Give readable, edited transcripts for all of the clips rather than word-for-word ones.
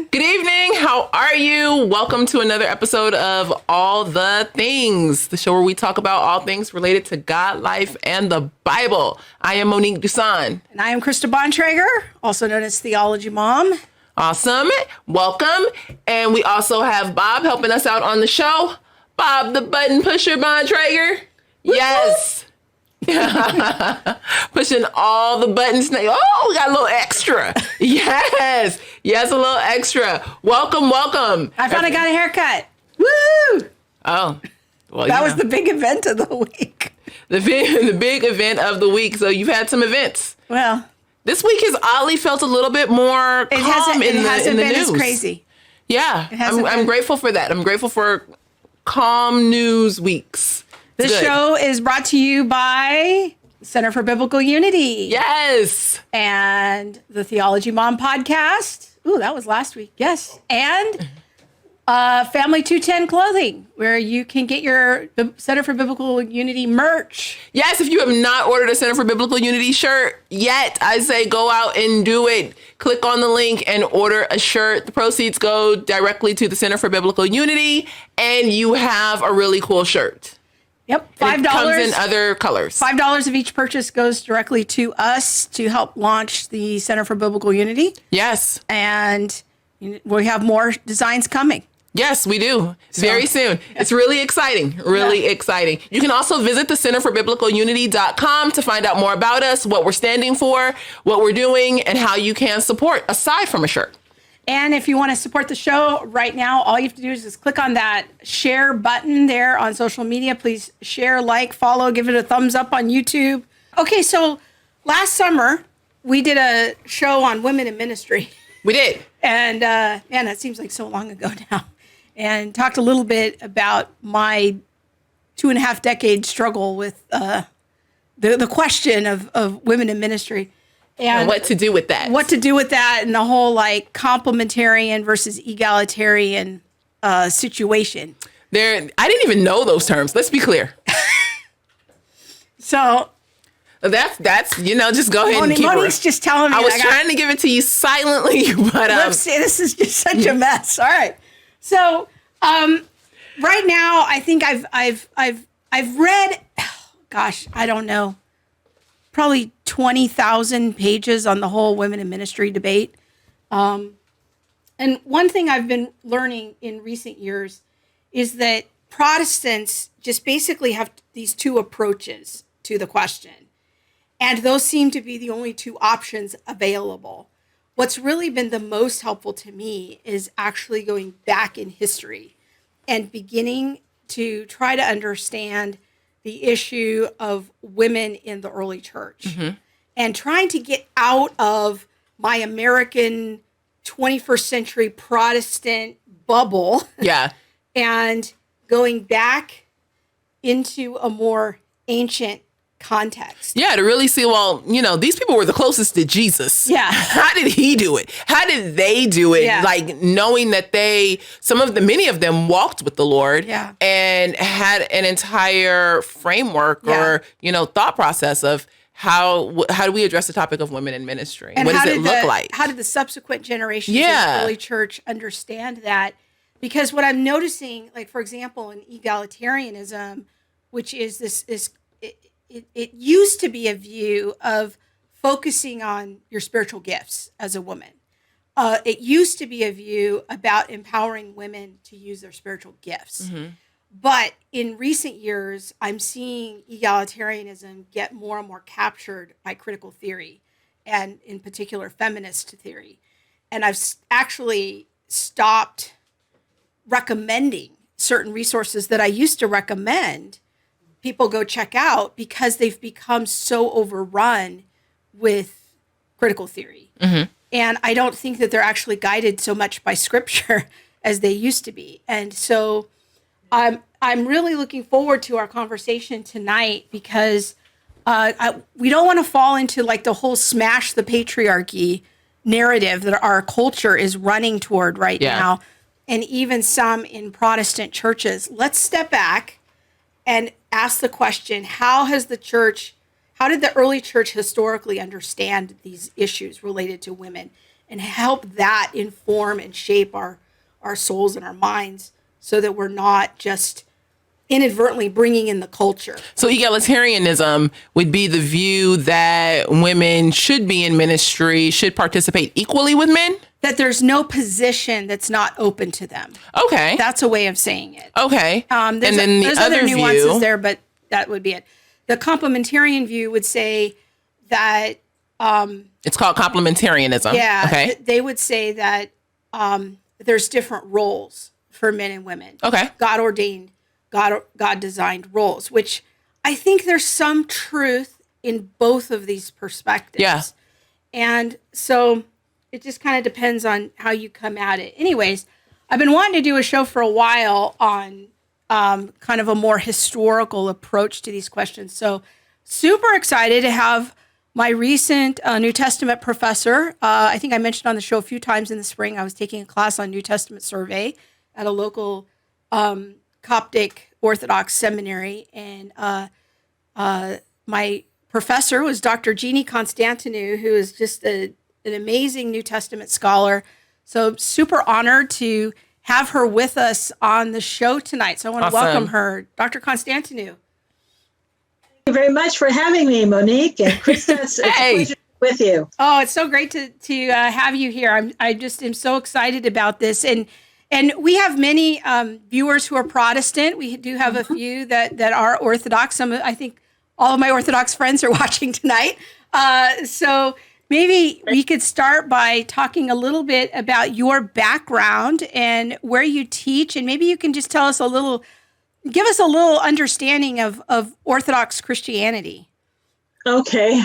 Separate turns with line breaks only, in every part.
everyone.
Good evening. How are you? Welcome to another episode of All the Things, the show where we talk about all things related to God, life, and the Bible. I am Monique Dusan.
And I am Krista Bontrager, also known as Theology Mom.
Awesome. Welcome. And we also have Bob helping us out on the show. Bob, the button pusher Bontrager. Yes. Pushing all the buttons. Oh, we got a little extra. Yes. Yes, a little extra. Welcome.
I finally got a haircut. Woo!
Oh. Well,
that was the big event of the week.
The big event of the week. So you've had some events.
Well,
this week has oddly felt a little bit more calm in the news. It hasn't been as crazy. Yeah. I'm grateful for that. I'm grateful for calm news weeks.
This show is brought to you by Center for Biblical Unity.
Yes.
And the Theology Mom podcast. Ooh, that was last week. Yes. And Family 210 Clothing, where you can get your Center for Biblical Unity merch.
Yes, if you have not ordered a Center for Biblical Unity shirt yet, I say go out and do it. Click on the link and order a shirt. The proceeds go directly to the Center for Biblical Unity, and you have a really cool shirt.
Yep,
$5. It comes in other colors.
$5 of each purchase goes directly to us to help launch the Center for Biblical Unity.
Yes.
And we have more designs coming.
Yes, we do. Very soon. It's really exciting. Really exciting. You can also visit the centerforbiblicalunity.com to find out more about us, what we're standing for, what we're doing, and how you can support aside from a shirt.
And if you want to support the show right now, all you have to do is just click on that share button there on social media. Please share, like, follow, give it a thumbs up on YouTube. Okay, so last summer, we did a show on women in ministry.
We did.
And man, that seems like so long ago now. And talked a little bit about my 2.5 decade struggle with the question of women in ministry.
And what to do with that.
What to do with that and the whole like complementarian versus egalitarian situation.
I didn't even know those terms. Let's be clear.
So
that's just go ahead and keep it.
Monique's just telling me.
I was trying to give it to you silently, but
this is just such a mess. All right. So right now, I think I've read, gosh, I don't know, probably 20,000 pages on the whole women in ministry debate. And one thing I've been learning in recent years is that Protestants just basically have these two approaches to the question. And those seem to be the only two options available. What's really been the most helpful to me is actually going back in history and beginning to try to understand the issue of women in the early church and trying to get out of my American 21st century Protestant bubble.
Yeah.
And going back into a more ancient context.
Yeah, to really see, these people were the closest to Jesus.
Yeah.
How did he do it? How did they do it?
Yeah.
Like knowing that many of them walked with the Lord and had an entire framework or, thought process of how do we address the topic of women in ministry?
And
what does it look like?
How did the subsequent generations of the early church understand that? Because what I'm noticing, like, for example, in egalitarianism, which is this it used to be a view of focusing on your spiritual gifts as a woman. It used to be a view about empowering women to use their spiritual gifts. Mm-hmm. But in recent years, I'm seeing egalitarianism get more and more captured by critical theory, and in particular, feminist theory. And I've actually stopped recommending certain resources that I used to recommend people go check out because they've become so overrun with critical theory. Mm-hmm. And I don't think that they're actually guided so much by scripture as they used to be. And so I'm really looking forward to our conversation tonight because we don't want to fall into like the whole smash the patriarchy narrative that our culture is running toward right now. And even some in Protestant churches. Let's step back and ask the question, how did the early church historically understand these issues related to women? and help that inform and shape our souls and our minds so that we're not just inadvertently bringing in the culture.
So egalitarianism would be the view that women should be in ministry, should participate equally with men?
That there's no position that's not open to them.
Okay.
That's a way of saying it.
Okay.
There's other nuances there, but that would be it. The complementarian view would say that...
it's called complementarianism.
Yeah.
Okay.
They would say that there's different roles for men and women.
Okay.
God ordained, God designed roles, which I think there's some truth in both of these perspectives.
Yeah.
And so it just kind of depends on how you come at it. Anyways, I've been wanting to do a show for a while on kind of a more historical approach to these questions. So super excited to have my recent New Testament professor. I think I mentioned on the show a few times in the spring, I was taking a class on New Testament survey at a local Coptic Orthodox seminary. And my professor was Dr. Jeannie Constantinou, who is just an amazing New Testament scholar. So super honored to have her with us on the show tonight. So I want to welcome her. Dr. Constantinou.
Thank you very much for having me, Monique and Krista. It's a pleasure to be with you.
Oh, it's so great to have you here. I just am so excited about this. And we have many viewers who are Protestant. We do have a few that are Orthodox. I think all of my Orthodox friends are watching tonight. So maybe we could start by talking a little bit about your background and where you teach. And maybe you can just tell us give us a little understanding of Orthodox Christianity.
Okay.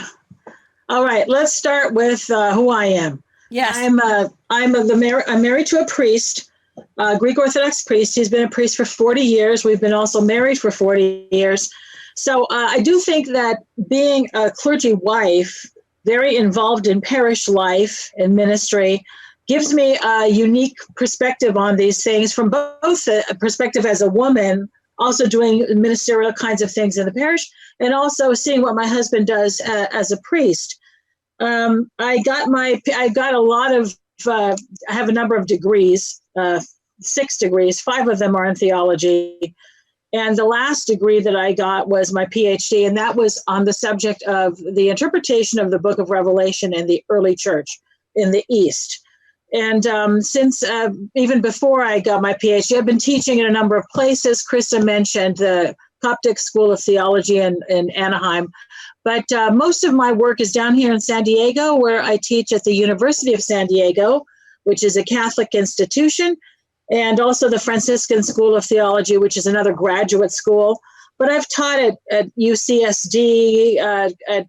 All right. Let's start with who I am.
Yes.
I'm married to a priest, a Greek Orthodox priest. He's been a priest for 40 years. We've been also married for 40 years. So I do think that being a clergy wife, very involved in parish life and ministry, gives me a unique perspective on these things from both a perspective as a woman, also doing ministerial kinds of things in the parish, and also seeing what my husband does as a priest. I have a number of degrees, 6 degrees, 5 of them are in theology. And the last degree that I got was my PhD, and that was on the subject of the interpretation of the book of Revelation in the early church in the East. And since even before I got my PhD, I've been teaching in a number of places. Krista mentioned the Coptic School of Theology in Anaheim. But most of my work is down here in San Diego, where I teach at the University of San Diego, which is a Catholic institution, and also the Franciscan School of Theology, which is another graduate school. But I've taught at UCSD, at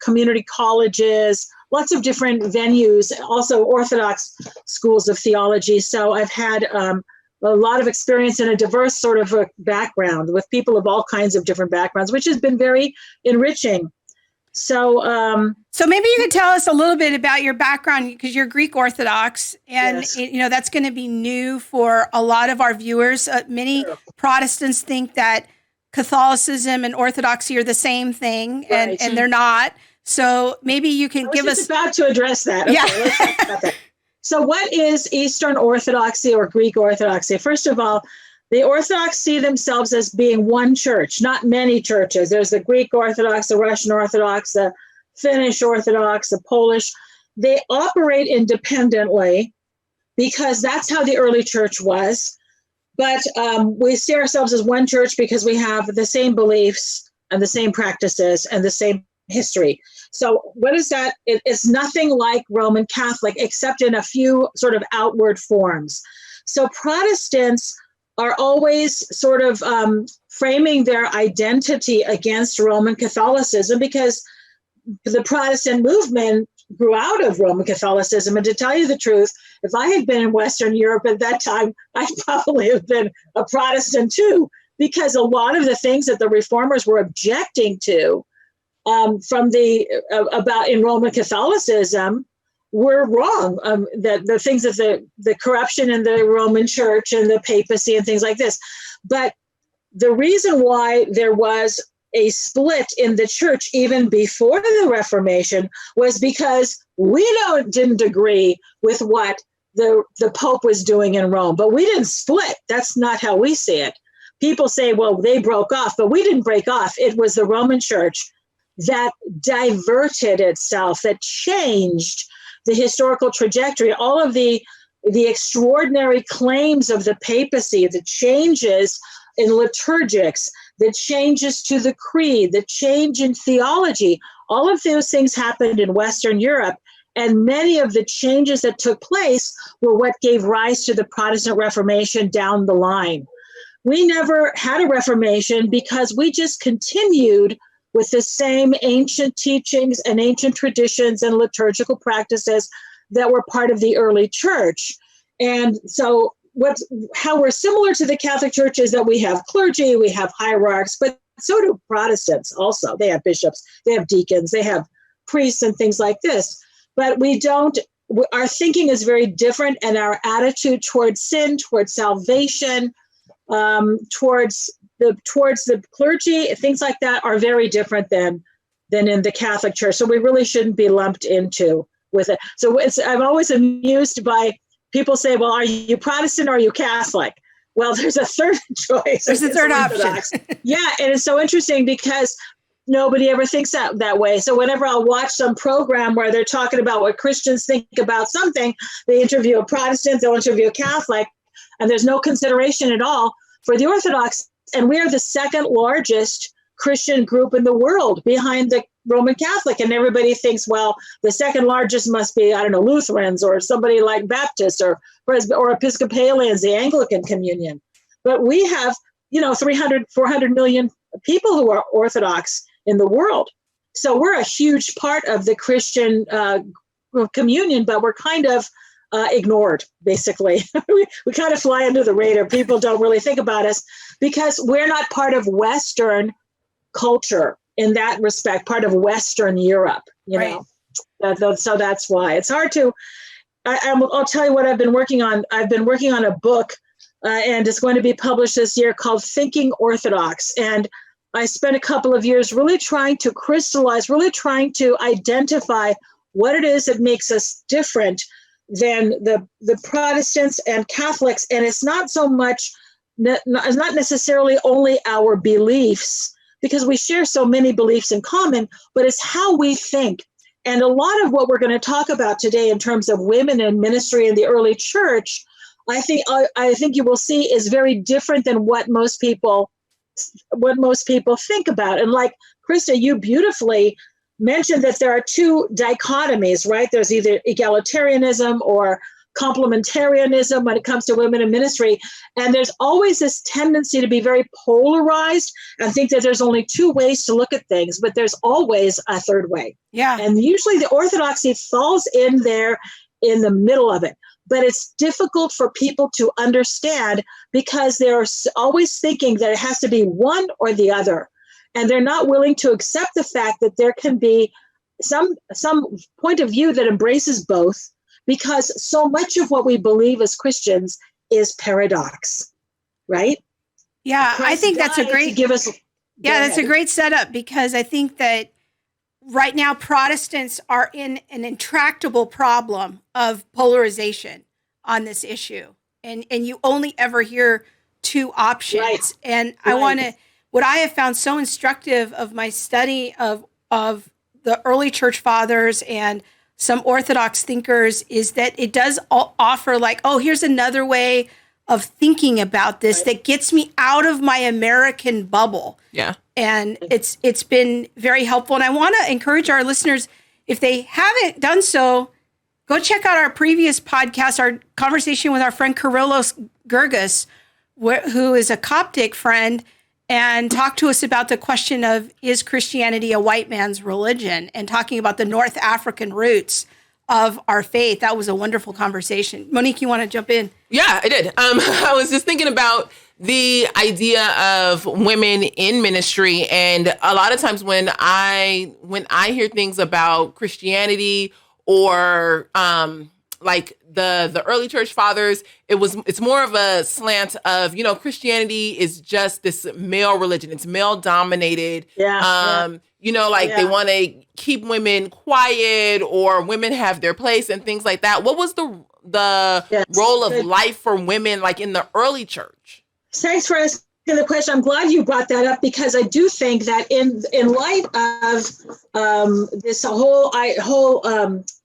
community colleges, lots of different venues, also Orthodox schools of theology. So I've had a lot of experience in a diverse sort of a background with people of all kinds of different backgrounds, which has been very enriching. So
maybe you could tell us a little bit about your background, because you're Greek Orthodox, and
yes.
That's going to be new for a lot of our viewers. Many Protestants think that Catholicism and Orthodoxy are the same thing,
Right.
and they're not. So maybe you can give us
about to address that. Okay,
Yeah.
Let's talk about that. So what is Eastern Orthodoxy or Greek Orthodoxy? First of all, the Orthodox see themselves as being one church, not many churches. There's the Greek Orthodox, the Russian Orthodox, the Finnish Orthodox, the Polish. They operate independently because that's how the early church was. But we see ourselves as one church because we have the same beliefs and the same practices and the same history. So what is that? It's nothing like Roman Catholic, except in a few sort of outward forms. So Protestants are always sort of framing their identity against Roman Catholicism because the Protestant movement grew out of Roman Catholicism. And to tell you the truth, if I had been in Western Europe at that time, I'd probably have been a Protestant too, because a lot of the things that the reformers were objecting to about in Roman Catholicism were wrong. The things that the corruption in the Roman Church and the papacy and things like this. But the reason why there was a split in the church even before the Reformation was because We didn't agree with what the Pope was doing in Rome, but we didn't split. That's not how we see it. People say, well, they broke off, but we didn't break off. It was the Roman Church that diverted itself, that changed the historical trajectory. All of the extraordinary claims of the papacy, the changes in liturgics, the changes to the creed, the change in theology, all of those things happened in Western Europe. And many of the changes that took place were what gave rise to the Protestant Reformation down the line. We never had a Reformation because we just continued with the same ancient teachings and ancient traditions and liturgical practices that were part of the early church. And so how we're similar to the Catholic Church is that we have clergy, we have hierarchs, but so do Protestants also. They have bishops, they have deacons, they have priests and things like this. But our thinking is very different, and our attitude towards sin, towards salvation, towards the clergy, things like that are very different than in the Catholic Church. So we really shouldn't be lumped into with it. So I'm always amused by people say, well, are you Protestant or are you Catholic? Well, there's a third choice.
There's a third option.
Yeah, and it's so interesting because nobody ever thinks that way. So whenever I'll watch some program where they're talking about what Christians think about something, they interview a Protestant, they'll interview a Catholic, and there's no consideration at all for the Orthodox. And we are the second largest Christian group in the world behind the Roman Catholic. And everybody thinks, well, the second largest must be, I don't know, Lutherans or somebody like Baptists or Episcopalians, the Anglican Communion. But we have, 400 million people who are Orthodox in the world. So we're a huge part of the Christian communion, but we're kind of ignored, basically. we kind of fly under the radar. People don't really think about us because we're not part of Western culture in that respect, part of Western Europe,
right.
So that's why it's hard to, I'll tell you what I've been working on. I've been working on a book and it's going to be published this year called Thinking Orthodox. And I spent a couple of years really trying to crystallize, really trying to identify what it is that makes us different than the Protestants and Catholics. And it's not so much, it's not necessarily only our beliefs, because we share so many beliefs in common, but it's how we think. And a lot of what we're going to talk about today in terms of women in ministry in the early church, I think you will see is very different than what most people think about. And like Krista, you beautifully mentioned that there are two dichotomies, right? There's either egalitarianism or complementarianism when it comes to women in ministry. And there's always this tendency to be very polarized and think that there's only two ways to look at things, but there's always a third way.
Yeah.
And usually the Orthodoxy falls in there in the middle of it. But it's difficult for people to understand because they're always thinking that it has to be one or the other. And they're not willing to accept the fact that there can be some point of view that embraces both, because so much of what we believe as Christians is paradox, right?
Yeah,
Christ
I think that's a great
give us.
that's a great setup, because I think that right now Protestants are in an intractable problem of polarization on this issue, and you only ever hear two options.
Right.
And what I have found so instructive of my study of the early church fathers and some Orthodox thinkers is that it does offer like, oh, here's another way of thinking about this that gets me out of my American bubble.
Yeah.
And it's been very helpful. And I want to encourage our listeners, if they haven't done so, go check out our previous podcast, our conversation with our friend Kyrillos Gergis, who is a Coptic friend, and talk to us about the question of, is Christianity a white man's religion? And talking about the North African roots of our faith. That was a wonderful conversation. Monique, you want to jump in?
Yeah, I did. I was just thinking about the idea of women in ministry. And a lot of times when I hear things about Christianity or like the early church fathers, it's more of a slant of, Christianity is just this male religion. It's male dominated.
Yeah.
They want to keep women quiet, or women have their place and things like that. What was the role of life for women like in the early church?
Thanks for asking the question. I'm glad you brought that up, because I do think that in light of this whole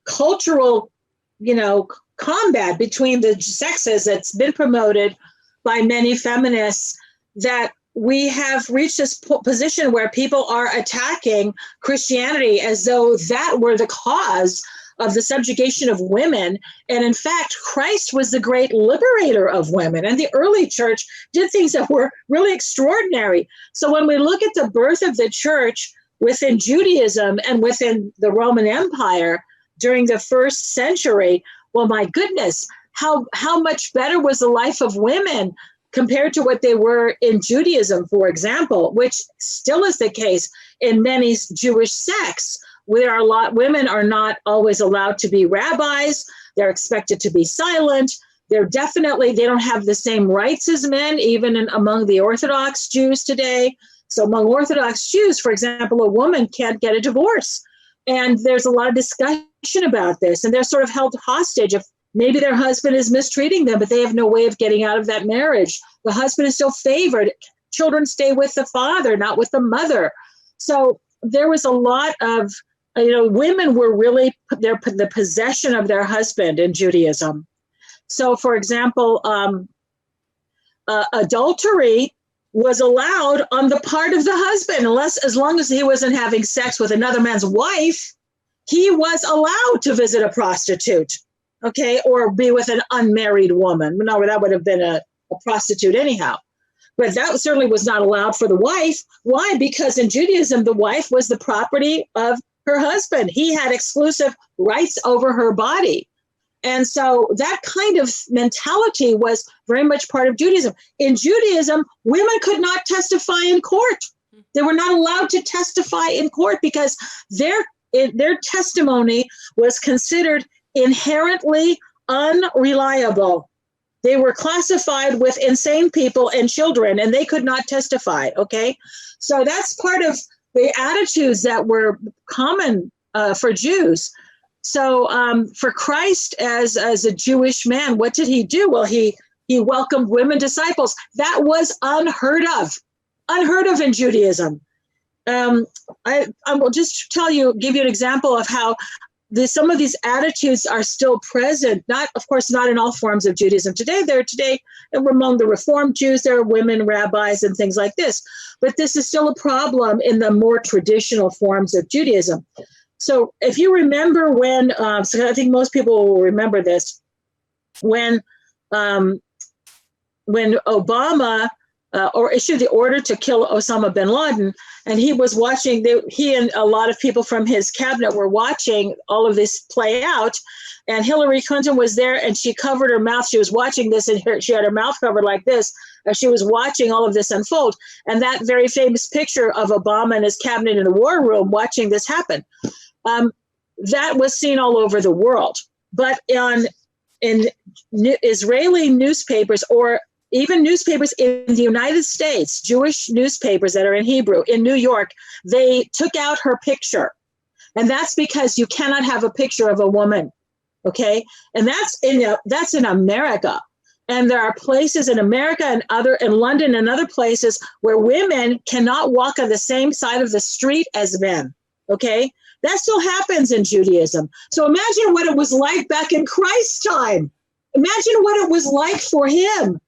cultural, combat between the sexes that's been promoted by many feminists, that we have reached this position where people are attacking Christianity as though that were the cause of the subjugation of women. And in fact, Christ was the great liberator of women. And the early church did things that were really extraordinary. So when we look at the birth of the church within Judaism and within the Roman Empire during the first century, well, my goodness, how much better was the life of women compared to what they were in Judaism, for example, which still is the case in many Jewish sects. Where women are not always allowed to be rabbis. They're expected to be silent. They don't have the same rights as men, even among the Orthodox Jews today. So among Orthodox Jews, for example, a woman can't get a divorce. And there's a lot of discussion about this. And they're sort of held hostage if maybe their husband is mistreating them, but they have no way of getting out of that marriage. The husband is still favored. Children stay with the father, not with the mother. So there was a lot of women were really the possession of their husband in Judaism. So, for example, adultery was allowed on the part of the husband, as long as he wasn't having sex with another man's wife, he was allowed to visit a prostitute, or be with an unmarried woman. No, that would have been a prostitute anyhow. But that certainly was not allowed for the wife. Why? Because in Judaism, the wife was the property of her husband. He had exclusive rights over her body. And so that kind of mentality was very much part of Judaism. In Judaism, women could not testify in court. They were not allowed to testify in court because their testimony was considered inherently unreliable. They were classified with insane people and children, and they could not testify, So that's part of the attitudes that were common for Jews. So for Christ as a Jewish man, what did he do? Well, he welcomed women disciples. That was unheard of in Judaism. I will just give you an example of how some of these attitudes are still present. Of course, not in all forms of Judaism today. Among the Reformed Jews, there are women rabbis and things like this. But this is still a problem in the more traditional forms of Judaism. So if you remember when, so I think most people will remember this, when Obama issued the order to kill Osama bin Laden, and he was watching, he and a lot of people from his cabinet were watching all of this play out, and Hillary Clinton was there, and she covered her mouth. She was watching this, and she had her mouth covered like this as she was watching all of this unfold. And that very famous picture of Obama and his cabinet in the war room watching this happen, that was seen all over the world. But in Israeli newspapers, or even newspapers in the United States, Jewish newspapers that are in Hebrew, in New York, they took out her picture. And that's because you cannot have a picture of a woman, And that's in America. And there are places in America and in London and other places where women cannot walk on the same side of the street as men, That still happens in Judaism. So imagine what it was like back in Christ's time. Imagine what it was like for him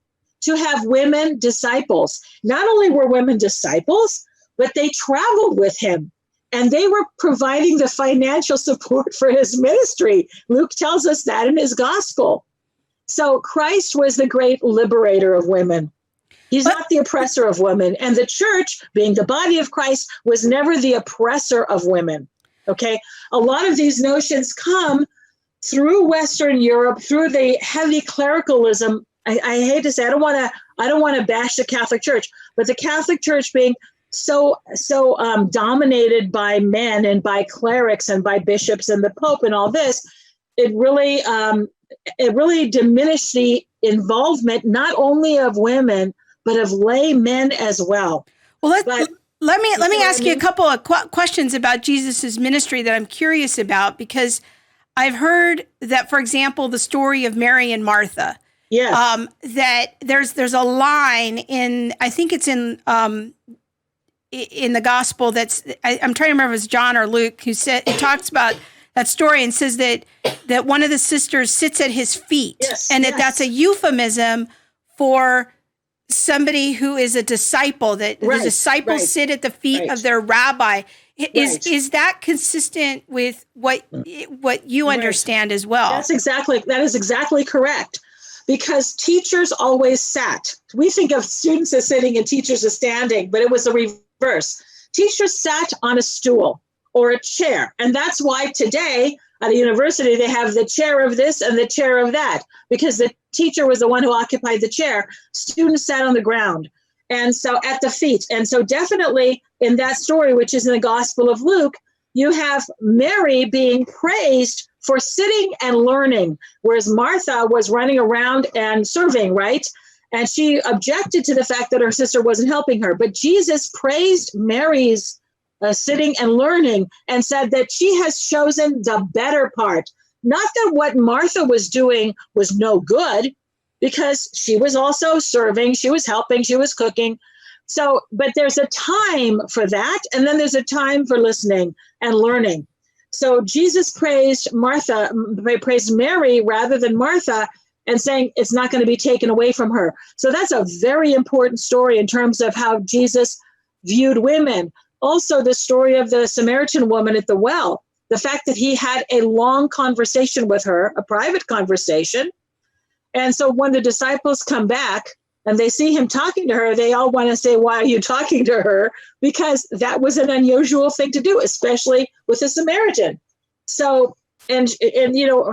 to have women disciples. Not only were women disciples, but they traveled with him, and they were providing the financial support for his ministry. Luke tells us that in his gospel. So Christ was the great liberator of women. He's not the oppressor of women. And the church, being the body of Christ, was never the oppressor of women. A lot of these notions come through Western Europe, through the heavy clericalism. I hate to say, I don't want to bash the Catholic Church, but the Catholic Church being so dominated by men and by clerics and by bishops and the Pope and all this, it really diminished the involvement not only of women but of lay men as well.
Well, let me ask you a couple of questions about Jesus's ministry that I'm curious about, because I've heard that, for example, the story of Mary and Martha.
Yes.
That there's a line in, I think it's in the gospel I'm trying to remember if it's John or Luke, who said, it talks about that story and says that one of the sisters sits at his feet, and that's a euphemism for somebody who is a disciple, that the disciples sit at the feet of their rabbi. Is that consistent with what you understand as well?
That is exactly correct. Because teachers always sat. We think of students as sitting and teachers as standing, but it was the reverse. Teachers sat on a stool or a chair. And that's why today at a university, they have the chair of this and the chair of that, because the teacher was the one who occupied the chair. Students sat on the ground. And so at the feet. And so definitely in that story, which is in the Gospel of Luke, you have Mary being praised for sitting and learning, whereas Martha was running around and serving, right? And she objected to the fact that her sister wasn't helping her. But Jesus praised Mary's sitting and learning and said that she has chosen the better part. Not that what Martha was doing was no good, because she was also serving, she was helping, she was cooking. So, but there's a time for that, and then there's a time for listening and learning. So Jesus praised Mary rather than Martha, and saying it's not going to be taken away from her. So that's a very important story in terms of how Jesus viewed women. Also, the story of the Samaritan woman at the well, the fact that he had a long conversation with her, a private conversation. And so when the disciples come back and they see him talking to her, they all want to say, why are you talking to her? Because that was an unusual thing to do, especially with a Samaritan. So, and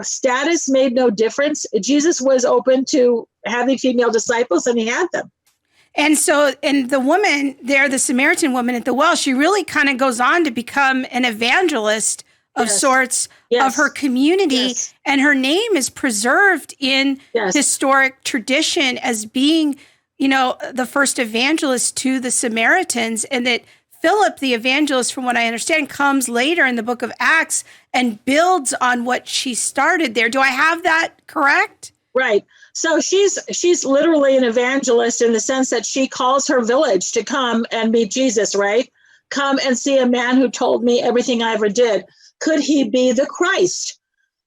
status made no difference. Jesus was open to having female disciples, and he had them.
And so, and the woman there, the Samaritan woman at the well, she really kind of goes on to become an evangelist of sorts of her community. Yes. And her name is preserved in historic tradition as being, the first evangelist to the Samaritans, and that Philip, the evangelist, from what I understand, comes later in the book of Acts and builds on what she started there. Do I have that correct?
Right. So she's literally an evangelist in the sense that she calls her village to come and meet Jesus, right? Come and see a man who told me everything I ever did. Could he be the Christ?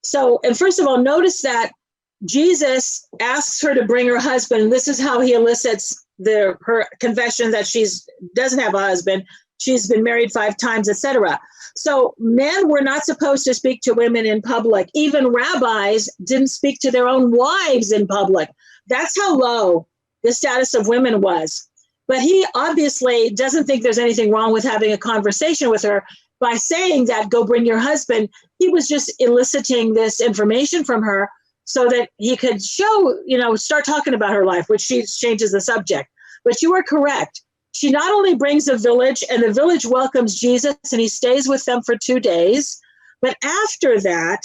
So, and first of all, notice that Jesus asks her to bring her husband. This is how he elicits her confession that doesn't have a husband. She's been married 5 times, etc. So men were not supposed to speak to women in public. Even rabbis didn't speak to their own wives in public. That's how low the status of women was. But he obviously doesn't think there's anything wrong with having a conversation with her. By saying that, go bring your husband, he was just eliciting this information from her so that he could start talking about her life, which she changes the subject. But you are correct. She not only brings a village, and the village welcomes Jesus, and he stays with them for 2 days, but after that,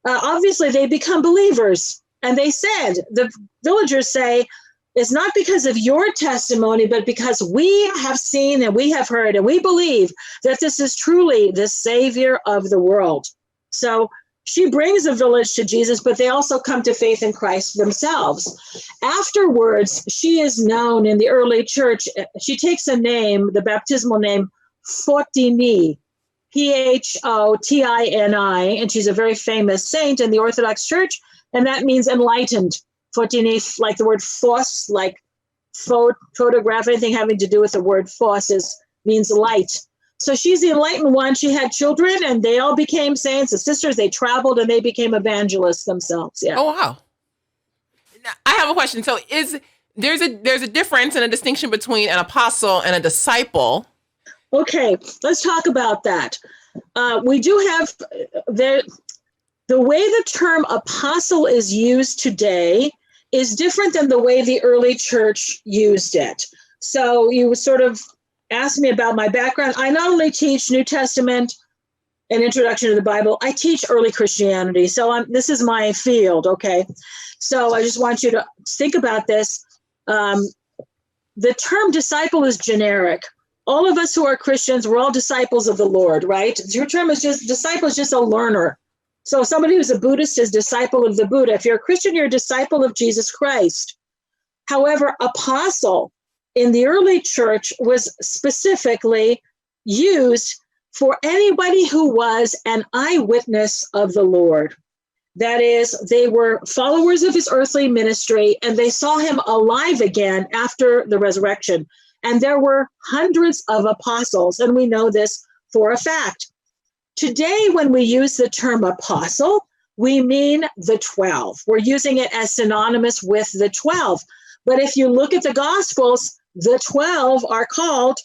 obviously they become believers. And the villagers say, it's not because of your testimony, but because we have seen and we have heard and we believe that this is truly the Savior of the world. So she brings a village to Jesus, but they also come to faith in Christ themselves. Afterwards, she is known in the early church. She takes a name, the baptismal name, Photini, Photini, and she's a very famous saint in the Orthodox Church, and that means enlightened. Photini, like the word phos, like photograph, anything having to do with the word phos means light. So she's the enlightened one. She had children, and they all became saints and sisters. They traveled, and they became evangelists themselves. Yeah.
Oh, wow. Now, I have a question. So there's a difference and a distinction between an apostle and a disciple.
Okay, let's talk about that. We do have the way the term apostle is used today is different than the way the early church used it. So you sort of asked me about my background. I not only teach New Testament and Introduction to the Bible, I teach early Christianity. So this is my field, okay? So I just want you to think about this. The term disciple is generic. all of us who are Christians, we're all disciples of the Lord, right? Your term is just, disciple is just a learner. So somebody who's a Buddhist is disciple of the Buddha. If you're a Christian, you're a disciple of Jesus Christ. However, apostle in the early church was specifically used for anybody who was an eyewitness of the Lord. That is, they were followers of his earthly ministry, and they saw him alive again after the resurrection. And there were hundreds of apostles, and we know this for a fact. Today, when we use the term apostle, we mean the 12. We're using it as synonymous with the 12. But if you look at the Gospels, the 12 are called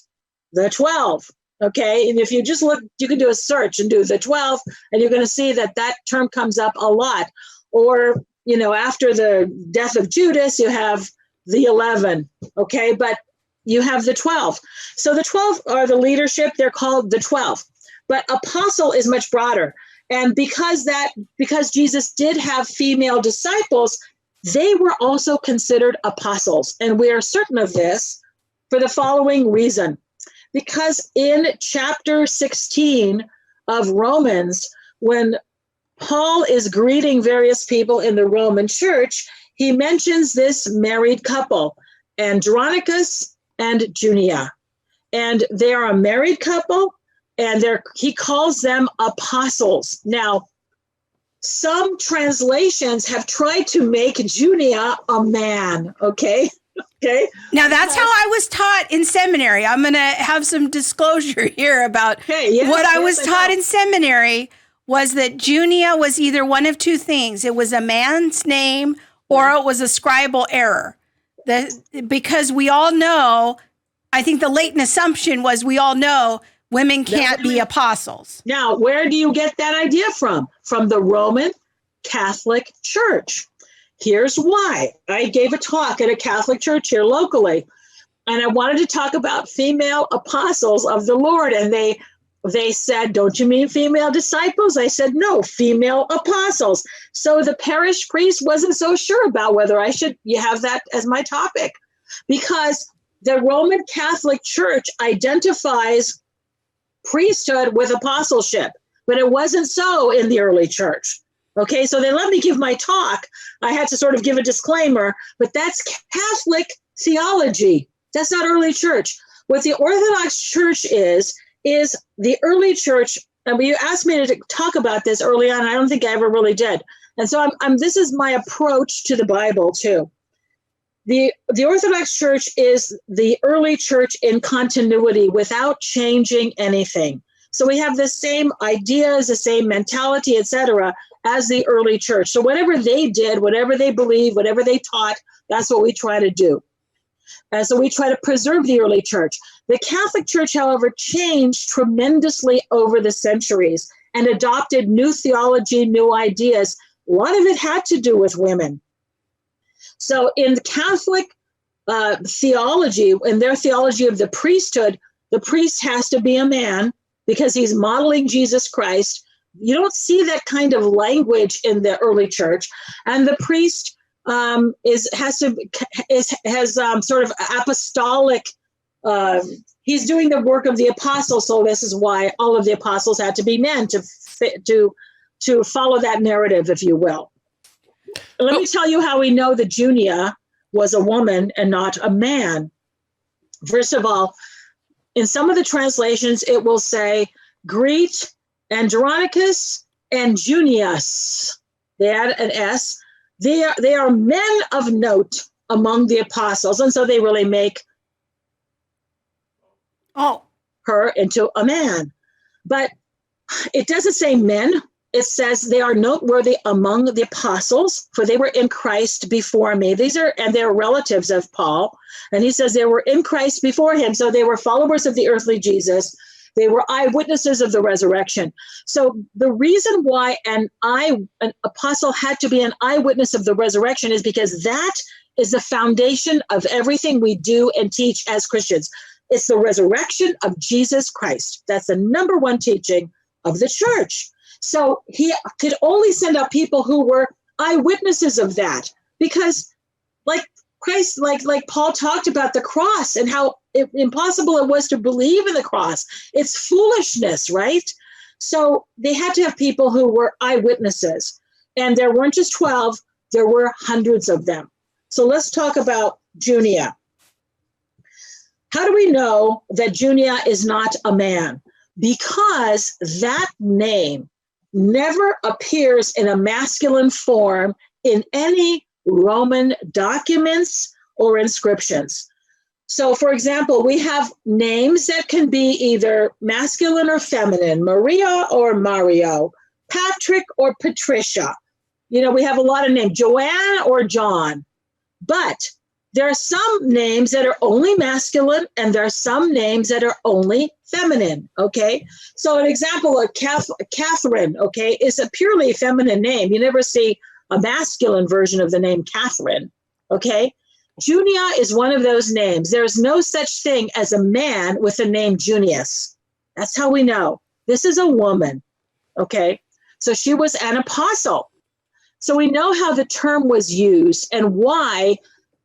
the 12. Okay, and if you just look, you can do a search and do the 12, and you're going to see that that term comes up a lot. Or, you know, after the death of Judas, you have the 11. Okay, but you have the 12. So the 12 are the leadership. They're called the 12. But apostle is much broader. And because Jesus did have female disciples, they were also considered apostles. And we are certain of this for the following reason. Because in chapter 16 of Romans, when Paul is greeting various people in the Roman church, he mentions this married couple, Andronicus and Junia. And they are a married couple, and he calls them apostles. Now, some translations have tried to make Junia a man, okay? Okay.
Now that's how I was taught in seminary. I'm going to have some disclosure here about what I was taught in seminary was that Junia was either one of two things. It was a man's name or it was a scribal error. Because we all know, I think the latent assumption was we all know women can't be apostles.
Now, where do you get that idea from? From the Roman Catholic Church. Here's why. I gave a talk at a Catholic church here locally, and I wanted to talk about female apostles of the Lord. And they said, don't you mean female disciples? I said, no, female apostles. So the parish priest wasn't so sure about whether you have that as my topic, because the Roman Catholic Church identifies priesthood with apostleship, but it wasn't so in the early church. Okay, so they let me give my talk. I had to sort of give a disclaimer, but that's Catholic theology. That's not early church. What the Orthodox Church is the early church. And you asked me to talk about this early on. I don't think I ever really did. And so this is my approach to the Bible too. The Orthodox Church is the early church in continuity without changing anything. So we have the same ideas, the same mentality, etc., as the early church. So whatever they did, whatever they believed, whatever they taught, that's what we try to do. And so we try to preserve the early church. The Catholic Church, however, changed tremendously over the centuries and adopted new theology, new ideas. A lot of it had to do with women. So in the Catholic theology, in their theology of the priesthood, the priest has to be a man because he's modeling Jesus Christ. You don't see that kind of language in the early church. And the priest has sort of apostolic, he's doing the work of the apostles. So this is why all of the apostles had to be men to follow that narrative, if you will. Let me tell you how we know that Junia was a woman and not a man. First of all, in some of the translations, it will say, greet Andronicus and Junius. They add an S. They are men of note among the apostles, and so they really make her into a man. But it doesn't say men. It says they are noteworthy among the apostles, for they were in Christ before me. They're relatives of Paul. And he says they were in Christ before him. So they were followers of the earthly Jesus. They were eyewitnesses of the resurrection. So the reason why an apostle had to be an eyewitness of the resurrection is because that is the foundation of everything we do and teach as Christians. It's the resurrection of Jesus Christ. That's the number one teaching of the church. So he could only send out people who were eyewitnesses of that, because like Christ, like Paul talked about the cross and how impossible it was to believe in the cross. It's foolishness, right? So they had to have people who were eyewitnesses. And there weren't just 12, there were hundreds of them. So let's talk about Junia. How do we know that Junia is not a man? Because that name never appears in a masculine form in any Roman documents or inscriptions. So, for example, we have names that can be either masculine or feminine, Maria or Mario, Patrick or Patricia. You know, we have a lot of names, Joanne or John. But there are some names that are only masculine and there are some names that are only feminine, okay? So an example of Catherine, okay, is a purely feminine name. You never see a masculine version of the name Catherine, okay? Junia is one of those names. There's no such thing as a man with the name Junius. That's how we know. This is a woman, okay? So she was an apostle. So we know how the term was used and why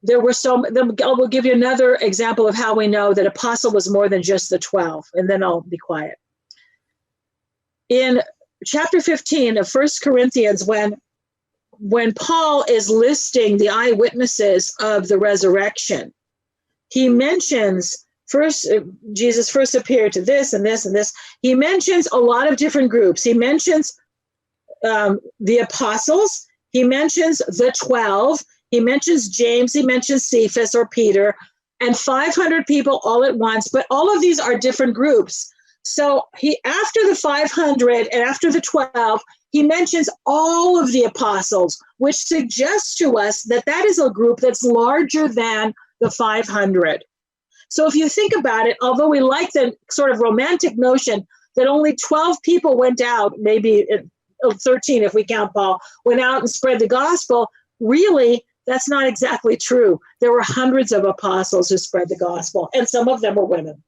there were we'll give you another example of how we know that apostle was more than just the 12, and then I'll be quiet. In chapter 15 of 1 Corinthians, when Paul is listing the eyewitnesses of the resurrection, he mentions first, Jesus first appeared to this and this and this. He mentions a lot of different groups. He mentions the apostles, he mentions the 12, he mentions James, he mentions Cephas or Peter, and 500 people all at once, but all of these are different groups. So he, after the 500 and after the 12, he mentions all of the apostles, which suggests to us that that is a group that's larger than the 500. So if you think about it, although we like the sort of romantic notion that only 12 people went out, maybe 13 if we count Paul, went out and spread the gospel, really, that's not exactly true. There were hundreds of apostles who spread the gospel, and some of them were women.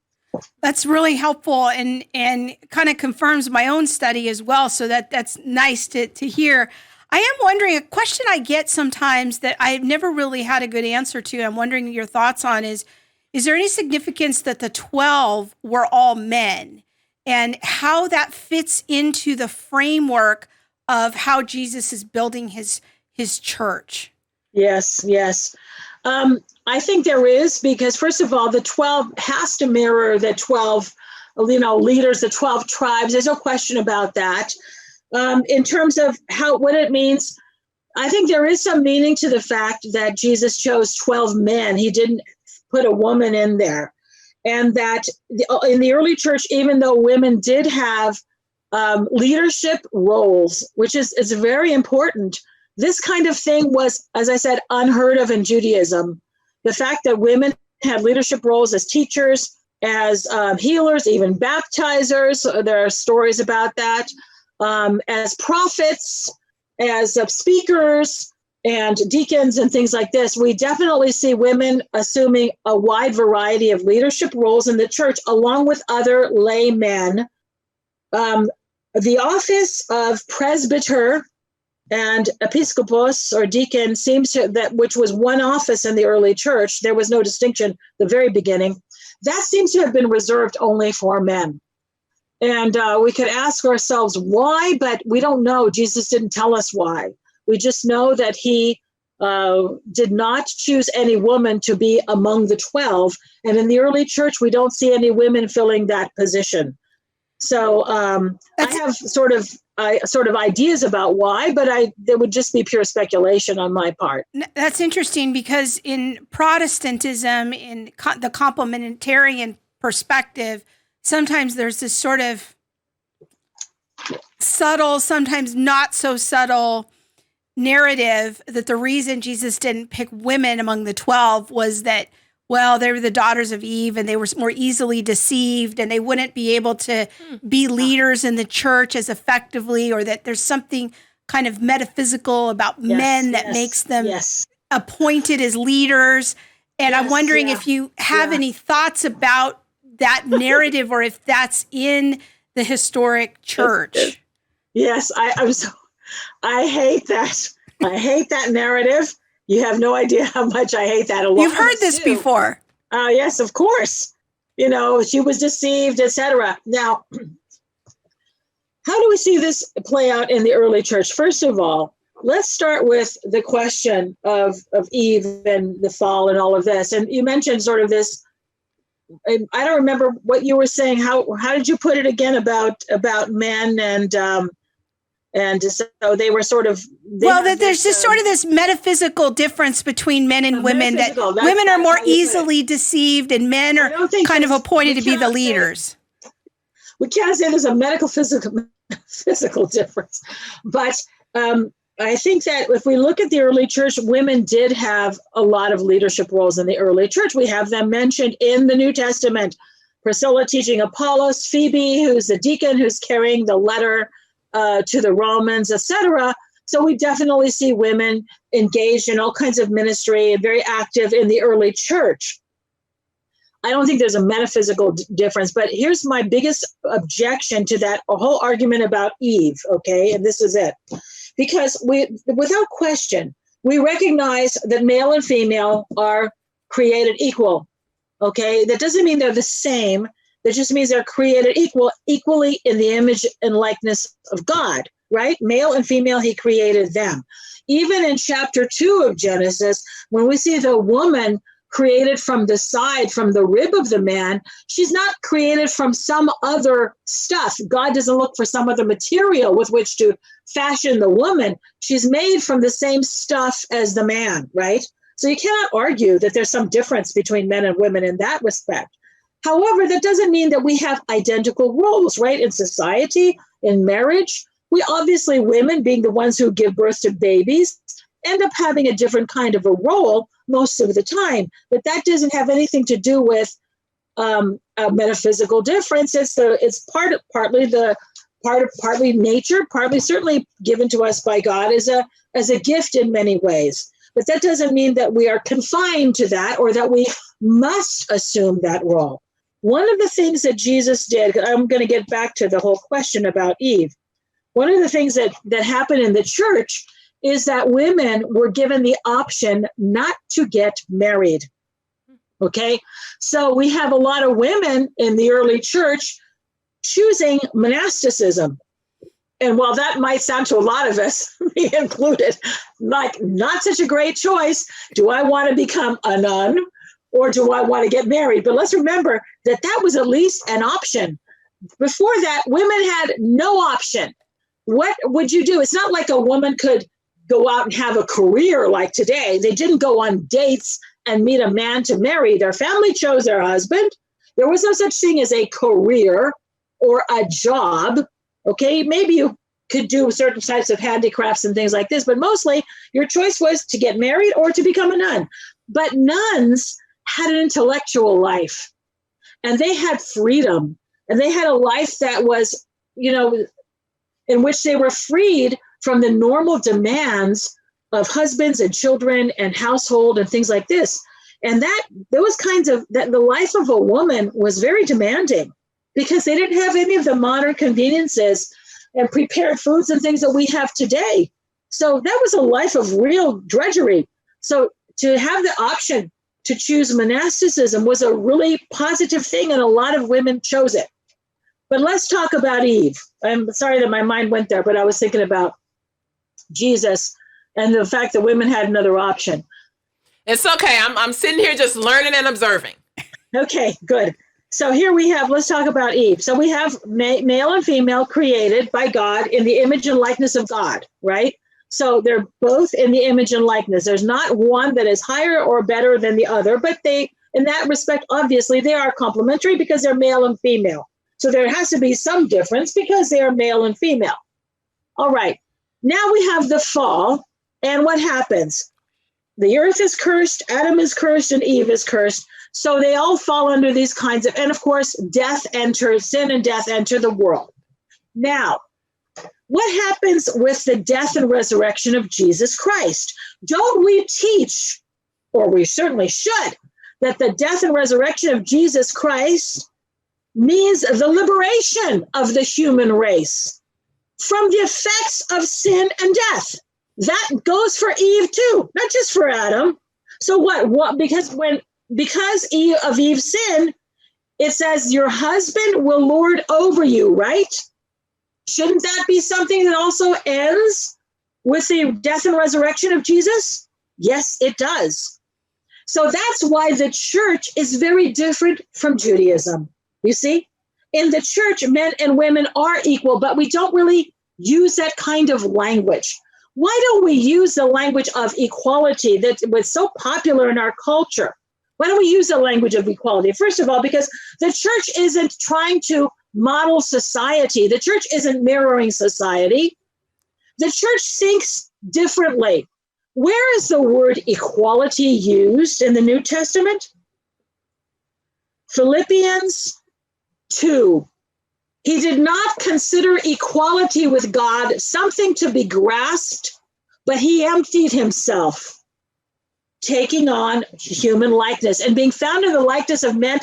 That's really helpful and kind of confirms my own study as well. So that's nice to hear. I am wondering, a question I get sometimes that I've never really had a good answer to, I'm wondering your thoughts on is there any significance that the 12 were all men and how that fits into the framework of how Jesus is building his church?
Yes. I think there is, because first of all, the 12 has to mirror the 12, leaders, the 12 tribes. There's no question about that. In terms of what it means, I think there is some meaning to the fact that Jesus chose 12 men. He didn't put a woman in there. And that in the early church, even though women did have leadership roles, which is very important, this kind of thing was, as I said, unheard of in Judaism. The fact that women had leadership roles as teachers, as healers, even baptizers, there are stories about that, as prophets, as speakers and deacons and things like this. We definitely see women assuming a wide variety of leadership roles in the church, along with other laymen. The office of presbyter and episcopos or deacon seems to which was one office in the early church, there was no distinction at the very beginning. That seems to have been reserved only for men. And we could ask ourselves why, but we don't know. Jesus didn't tell us why. We just know that he did not choose any woman to be among the 12. And in the early church, we don't see any women filling that position. So I have sort of ideas about why, but there would just be pure speculation on my part.
That's interesting because in Protestantism, in the complementarian perspective, sometimes there's this sort of subtle, sometimes not so subtle narrative that the reason Jesus didn't pick women among the 12 was that, well, they were the daughters of Eve and they were more easily deceived and they wouldn't be able to be leaders in the church as effectively, or that there's something kind of metaphysical about men that makes them appointed as leaders. And I'm wondering if you have any thoughts about that narrative or if that's in the historic church.
Yes, I hate that. I hate that narrative. You have no idea how much I hate that.
You've heard this before.
Yes, of course. She was deceived, etc. Now, how do we see this play out in the early church? First of all, let's start with the question of Eve and the fall and all of this. And you mentioned sort of this. I don't remember what you were saying. How did you put it again about men and so they were sort of.
There's just sort of this metaphysical difference between men and women, that women are more easily deceived and men are kind of appointed to be the leaders.
We can't say there's a physical difference, but I think that if we look at the early church, women did have a lot of leadership roles in the early church. We have them mentioned in the New Testament. Priscilla teaching Apollos, Phoebe, who's the deacon, who's carrying the letter to the Romans, etc. So we definitely see women engaged in all kinds of ministry and very active in the early church. I don't think there's a metaphysical difference, but here's my biggest objection to that whole argument about Eve, okay? And this is it. Because without question, we recognize that male and female are created equal, okay? That doesn't mean they're the same. That just means they're created equally in the image and likeness of God, right? Male and female, he created them. Even in chapter 2 of Genesis, when we see the woman created from the side, from the rib of the man, she's not created from some other stuff. God doesn't look for some other material with which to fashion the woman. She's made from the same stuff as the man, right? So you cannot argue that there's some difference between men and women in that respect. However, that doesn't mean that we have identical roles, right? In society, in marriage, we obviously, women being the ones who give birth to babies, end up having a different kind of a role most of the time. But that doesn't have anything to do with a metaphysical difference. It's partly nature, partly certainly given to us by God as a gift in many ways. But that doesn't mean that we are confined to that or that we must assume that role. One of the things that Jesus did, I'm going to get back to the whole question about Eve. One of the things that happened in the church is that women were given the option not to get married. Okay, so we have a lot of women in the early church choosing monasticism. And while that might sound to a lot of us, me included, like not such a great choice, do I want to become a nun or do I want to get married? But let's remember that was at least an option. Before that, women had no option. What would you do? It's not like a woman could go out and have a career like today. They didn't go on dates and meet a man to marry. Their family chose their husband. There was no such thing as a career or a job. Okay, maybe you could do certain types of handicrafts and things like this, but mostly your choice was to get married or to become a nun. But nuns had an intellectual life and they had freedom and they had a life that was, in which they were freed from the normal demands of husbands and children and household and things like this. And the life of a woman was very demanding because they didn't have any of the modern conveniences and prepared foods and things that we have today. So that was a life of real drudgery. So to have the option to choose monasticism was a really positive thing, and a lot of women chose it. But let's talk about Eve. I'm sorry that my mind went there, but I was thinking about Jesus and the fact that women had another option.
It's okay. I'm sitting here just learning and observing.
Okay, good. So here we have, let's talk about Eve. So we have male and female created by God in the image and likeness of God, right? So they're both in the image and likeness. There's not one that is higher or better than the other, but they, in that respect, obviously they are complementary because they're male and female. So there has to be some difference because they are male and female. All right. Now we have the fall, and what happens? The earth is cursed, Adam is cursed, and Eve is cursed. So they all fall under these kinds of, and of course, sin and death enter the world. Now, what happens with the death and resurrection of Jesus Christ? Don't we teach, or we certainly should, that the death and resurrection of Jesus Christ means the liberation of the human race from the effects of sin and death? That goes for Eve too, not just for Adam. So what? Because of Eve's sin, it says your husband will lord over you, right? Shouldn't that be something that also ends with the death and resurrection of Jesus? Yes, it does. So that's why the church is very different from Judaism. You see, in the church, men and women are equal, but we don't really use that kind of language. Why don't we use the language of equality that was so popular in our culture? Why don't we use the language of equality? First of all, because the church isn't trying to model society. The church isn't mirroring society. The church thinks differently. Where is the word equality used in the New Testament? Philippians 2. He did not consider equality with God something to be grasped, but he emptied himself, taking on human likeness. And being found in the likeness of men,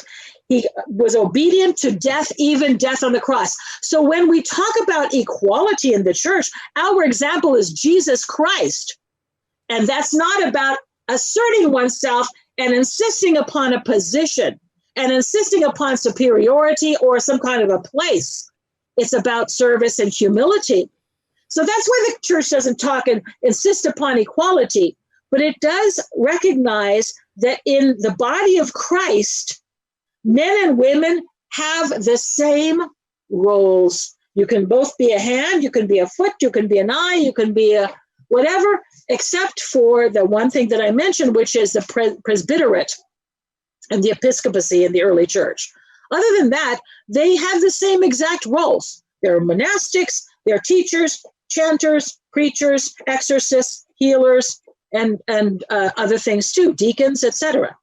he was obedient to death, even death on the cross. So when we talk about equality in the church, our example is Jesus Christ. And that's not about asserting oneself and insisting upon a position and insisting upon superiority or some kind of a place. It's about service and humility. So that's why the church doesn't talk and insist upon equality, but it does recognize that in the body of Christ, men and women have the same roles. You can both be a hand, you can be a foot, you can be an eye, you can be a whatever, except for the one thing that I mentioned, which is the presbyterate and the episcopacy in the early church. Other than that, they have the same exact roles. They're monastics, they're teachers, chanters, preachers, exorcists, healers, and other things too, deacons, etc.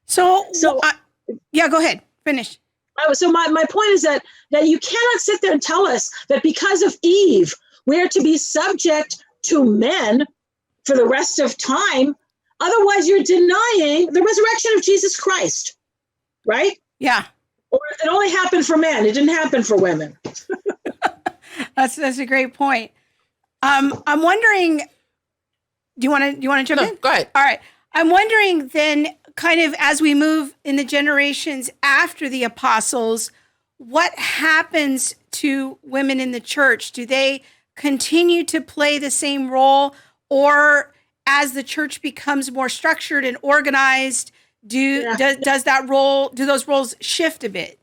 So yeah, go ahead, finish.
So my point is that you cannot sit there and tell us that because of Eve, we are to be subject to men for the rest of time. Otherwise, you're denying the resurrection of Jesus Christ, right?
Yeah.
Or it only happened for men. It didn't happen for women.
That's a great point. I'm wondering, do you want to jump in?
Go ahead.
All right. I'm wondering then, kind of as we move in the generations after the apostles, what happens to women in the church? Do they continue to play the same role, or as the church becomes more structured and organized, do those roles shift a bit?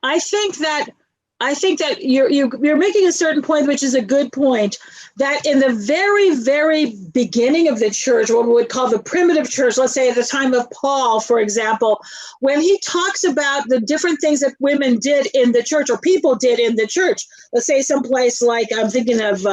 I think that you're making a certain point, which is a good point, that in the very, very beginning of the church, what we would call the primitive church, let's say at the time of Paul, for example, when he talks about the different things that women did in the church or people did in the church, let's say someplace like, I'm thinking of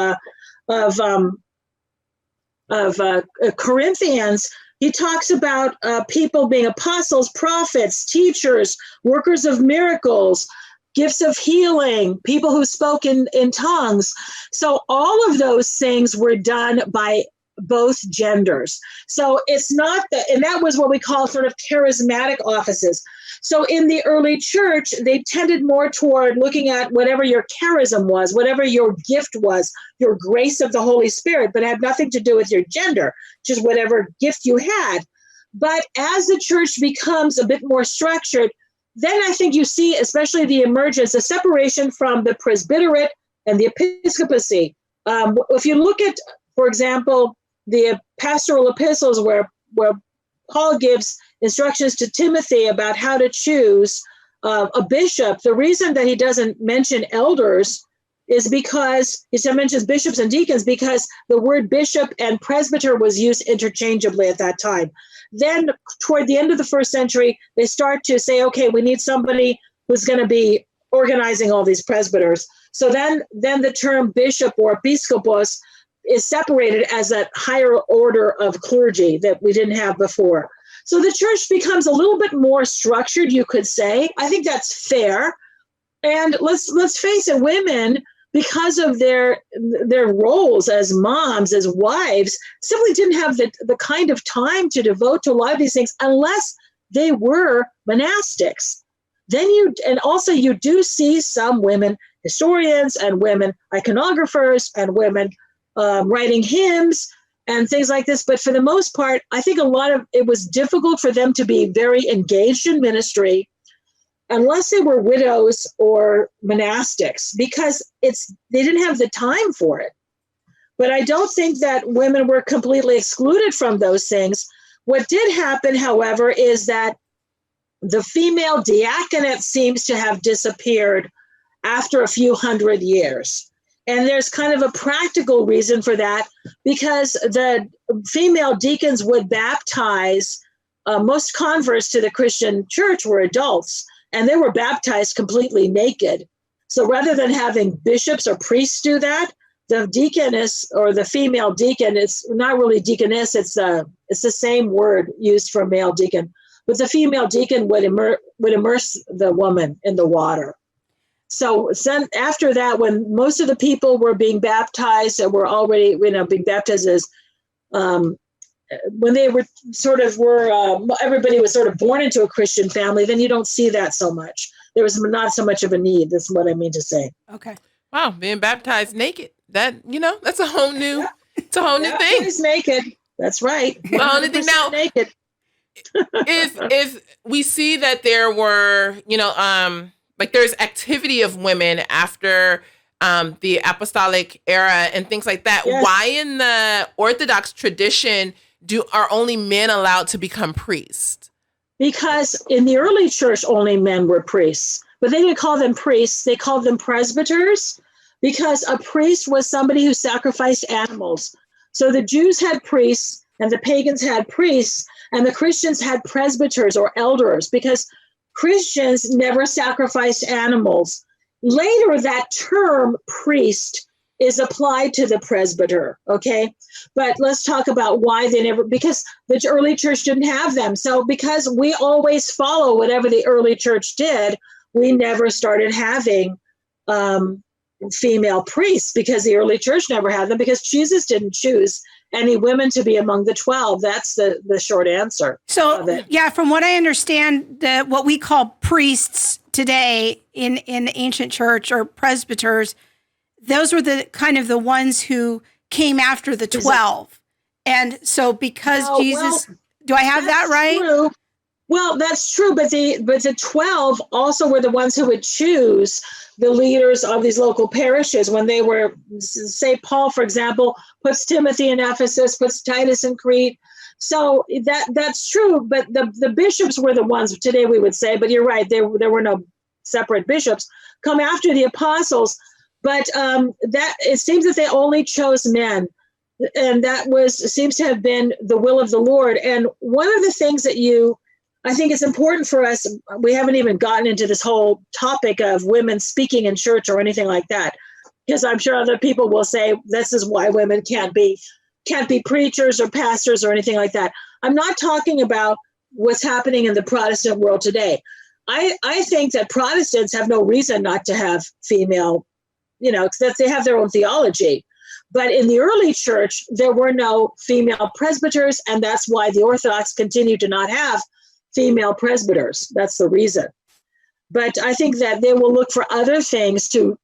Corinthians, he talks about people being apostles, prophets, teachers, workers of miracles, gifts of healing, people who spoke in tongues. So all of those things were done by both genders. So it's not that, and that was what we call sort of charismatic offices. So in the early church, they tended more toward looking at whatever your charism was, whatever your gift was, your grace of the Holy Spirit, but it had nothing to do with your gender, just whatever gift you had. But as the church becomes a bit more structured, then I think you see, especially the emergence, the separation from the presbyterate and the episcopacy. If you look at, for example, the pastoral epistles where Paul gives instructions to Timothy about how to choose a bishop, the reason that he doesn't mention elders is because he mentions bishops and deacons, because the word bishop and presbyter was used interchangeably at that time. Then toward the end of the first century, they start to say, okay, we need somebody who's going to be organizing all these presbyters. So then the term bishop or episkopos is separated as that higher order of clergy that we didn't have before. So the church becomes a little bit more structured, you could say. I think that's fair. And let's face it, women, because of their roles as moms, as wives, simply didn't have the kind of time to devote to a lot of these things unless they were monastics. Also you do see some women historians and women iconographers and women writing hymns and things like this. But for the most part, I think it was difficult for them to be very engaged in ministry unless they were widows or monastics, because they didn't have the time for it. But I don't think that women were completely excluded from those things. What did happen, however, is that the female diaconate seems to have disappeared after a few hundred years. And there's kind of a practical reason for that, because the female deacons would baptize. Most converts to the Christian church were adults, and they were baptized completely naked. So rather than having bishops or priests do that, the deaconess or the female deacon, it's not really deaconess, it's the same word used for male deacon, but the female deacon would immerse the woman in the water. So after that, when most of the people were being baptized and were already, being baptized as, when they were everybody was sort of born into a Christian family, then you don't see that so much. There was not so much of a need. That's what I mean to say.
Okay.
Wow, being baptized naked. That's a whole new, it's a whole new thing.
He's naked. That's right.
The only thing now,
naked.
if we see that there were, there's activity of women after the apostolic era and things like that.
Yes.
Why in the Orthodox tradition are only men allowed to become priests?
Because in the early church, only men were priests, but they didn't call them priests. They called them presbyters, because a priest was somebody who sacrificed animals. So the Jews had priests and the pagans had priests, and the Christians had presbyters or elders, because Christians never sacrificed animals. Later, that term priest is applied to the presbyter, okay? But let's talk about why they never, because the early church didn't have them. So because we always follow whatever the early church did, we never started having female priests, because the early church never had them, because Jesus didn't choose any women to be among the 12. That's the short answer.
So, yeah, from what I understand, what we call priests today in the ancient church, or presbyters, those were the kind of the ones who came after the 12. And so because Jesus, do I have that right?
True. Well, that's true, but the 12 also were the ones who would choose the leaders of these local parishes when they were, say, Paul, for example, puts Timothy in Ephesus, puts Titus in Crete. So that's true, but the bishops were the ones today we would say, but you're right, there were no separate bishops, come after the apostles. But that it seems that they only chose men, and that seems to have been the will of the Lord. And one of the things that I think it's important for us, we haven't even gotten into this whole topic of women speaking in church or anything like that, because I'm sure other people will say this is why women can't be preachers or pastors or anything like that. I'm not talking about what's happening in the Protestant world today. I think that Protestants have no reason not to have female, because they have their own theology. But in the early church, there were no female presbyters, and that's why the Orthodox continue to not have female presbyters. That's the reason. But I think that they will look for other things to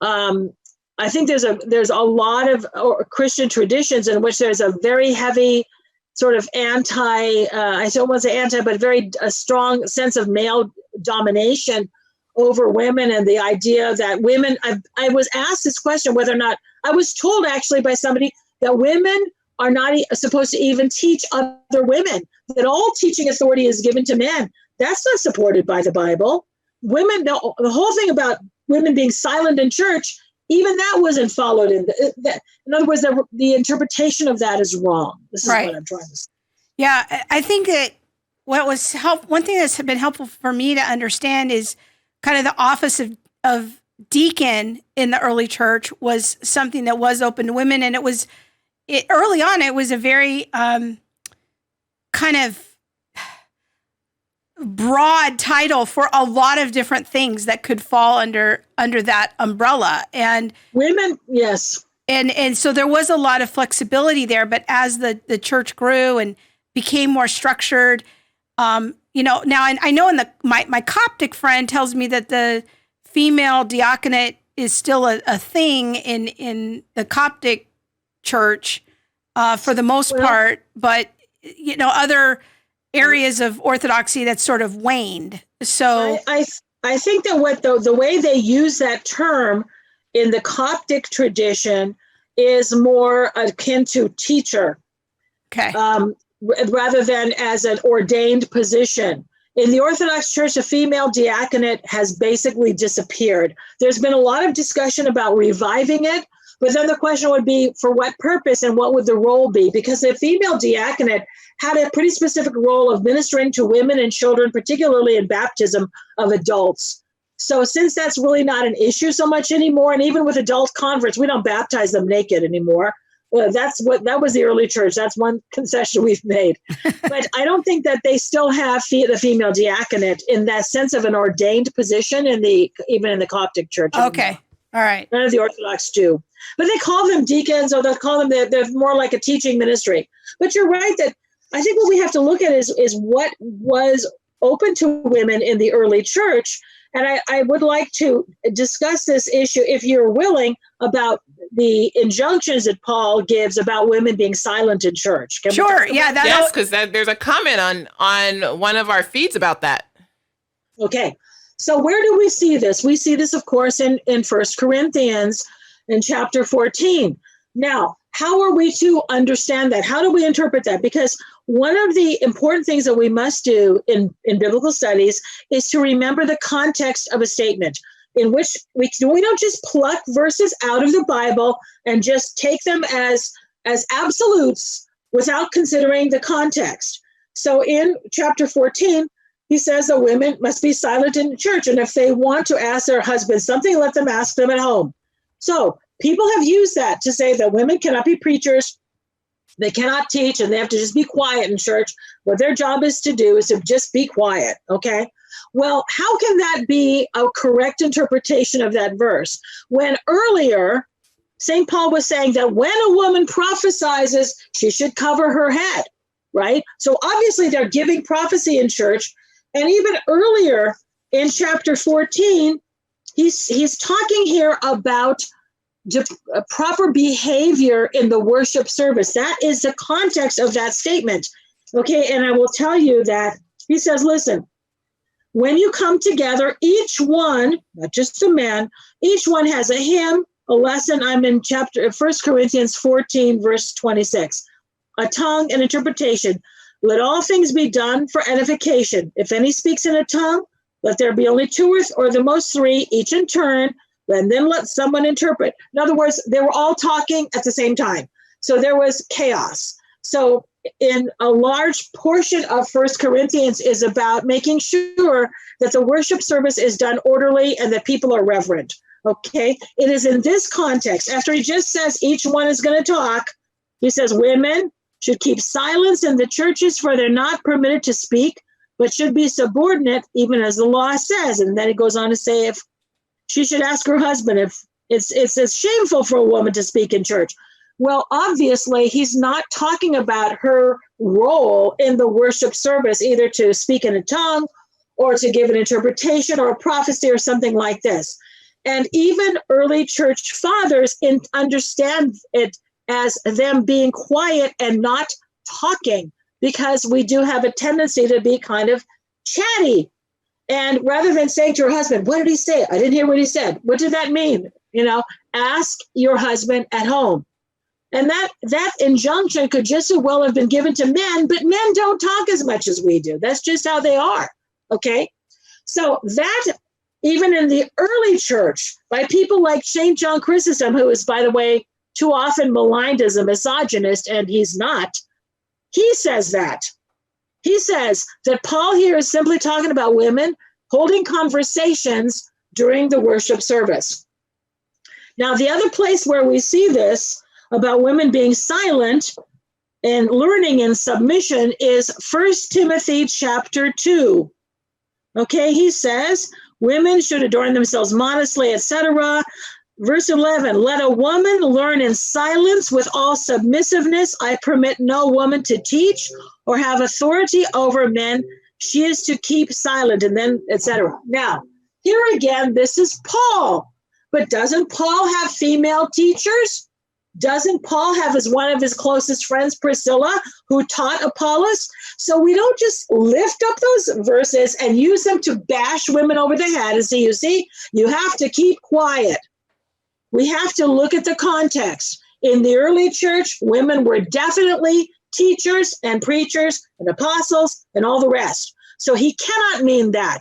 I think there's a lot of Christian traditions in which there's a very heavy sort of I don't want to say anti, but a strong sense of male domination over women, and the idea that women, I was asked this question whether or not, I was told actually by somebody that women are not supposed to even teach other women, that all teaching authority is given to men. That's not supported by the Bible. Women, the whole thing about women being silent in church, even that wasn't followed. In other words, the interpretation of that is wrong. This is
right.
What I'm trying to say.
Yeah, I think that one thing that's been helpful for me to understand is kind of the office of deacon in the early church was something that was open to women, and early on it was a very kind of broad title for a lot of different things that could fall under that umbrella. And
women, yes.
And so there was a lot of flexibility there, but as the church grew and became more structured, now I know my Coptic friend tells me that the female diaconate is still a thing in the Coptic church for the most part, but other areas of Orthodoxy that's sort of waned. So
I think that what the way they use that term in the Coptic tradition is more akin to teacher, rather than as an ordained position. In the Orthodox Church, a female diaconate has basically disappeared. There's been a lot of discussion about reviving it, but then the question would be, for what purpose and what would the role be? Because the female diaconate had a pretty specific role of ministering to women and children, particularly in baptism of adults. So since that's really not an issue so much anymore, and even with adult converts, we don't baptize them naked anymore. That was the early church. That's one concession we've made. But I don't think that they still have the female diaconate in that sense of an ordained position even in the Coptic church anymore.
Okay. All right.
None of the Orthodox do. But they call them deacons, or they'll call them, they're more like a teaching ministry. But you're right that I think what we have to look at is what was open to women in the early church. And I would like to discuss this issue, if you're willing, about the injunctions that Paul gives about women being silent in church.
Sure. Yeah.
Yes, because there's a comment on one of our feeds about that.
Okay. So where do we see this? We see this, of course, in 1 Corinthians in chapter 14. Now, how are we to understand that? How do we interpret that? Because one of the important things that we must do in biblical studies is to remember the context of a statement, in which we don't just pluck verses out of the Bible and just take them as absolutes without considering the context. So in chapter 14, he says that women must be silent in church, and if they want to ask their husbands something, let them ask them at home. So people have used that to say that women cannot be preachers, they cannot teach, and they have to just be quiet in church. What their job is to do is to just be quiet, okay? Well, how can that be a correct interpretation of that verse? When earlier, St. Paul was saying that when a woman prophesies, she should cover her head, right? So obviously they're giving prophecy in church. And even earlier in chapter 14, he's talking here about proper behavior in the worship service. That is the context of that statement. Okay, and I will tell you that he says, listen, when you come together, each one, not just a man, each one has a hymn, a lesson. I'm in 1 Corinthians 14, verse 26. A tongue and interpretation. Let all things be done for edification. If any speaks in a tongue, let there be only two or the most three, each in turn, and then let someone interpret. In other words, they were all talking at the same time. So there was chaos. So in a large portion of 1 Corinthians is about making sure that the worship service is done orderly and that people are reverent. Okay? It is in this context, after he just says each one is going to talk, he says women should keep silence in the churches, for they're not permitted to speak, but should be subordinate, even as the law says. And then it goes on to say, if she should ask her husband if it's shameful for a woman to speak in church. Well, obviously, he's not talking about her role in the worship service, either to speak in a tongue or to give an interpretation or a prophecy or something like this. And even early church fathers understand it as them being quiet and not talking, because we do have a tendency to be kind of chatty. And rather than saying to your husband, what did he say? I didn't hear what he said. What did that mean? Ask your husband at home. And that injunction could just as well have been given to men, but men don't talk as much as we do. That's just how they are. Okay. So that, even in the early church, by people like St. John Chrysostom, who is, by the way, too often maligned as a misogynist, and he's not, he says that. He says that Paul here is simply talking about women holding conversations during the worship service. Now, the other place where we see this about women being silent and learning in submission is 1 Timothy chapter 2. Okay, he says, women should adorn themselves modestly, etc. Verse 11, let a woman learn in silence with all submissiveness. I permit no woman to teach or have authority over men. She is to keep silent, and then etc. Now, here again, this is Paul. But doesn't Paul have female teachers? Doesn't Paul have one of his closest friends, Priscilla, who taught Apollos? So we don't just lift up those verses and use them to bash women over the head and say, you see, you have to keep quiet. We have to look at the context. In the early church, women were definitely teachers and preachers and apostles and all the rest. So he cannot mean that.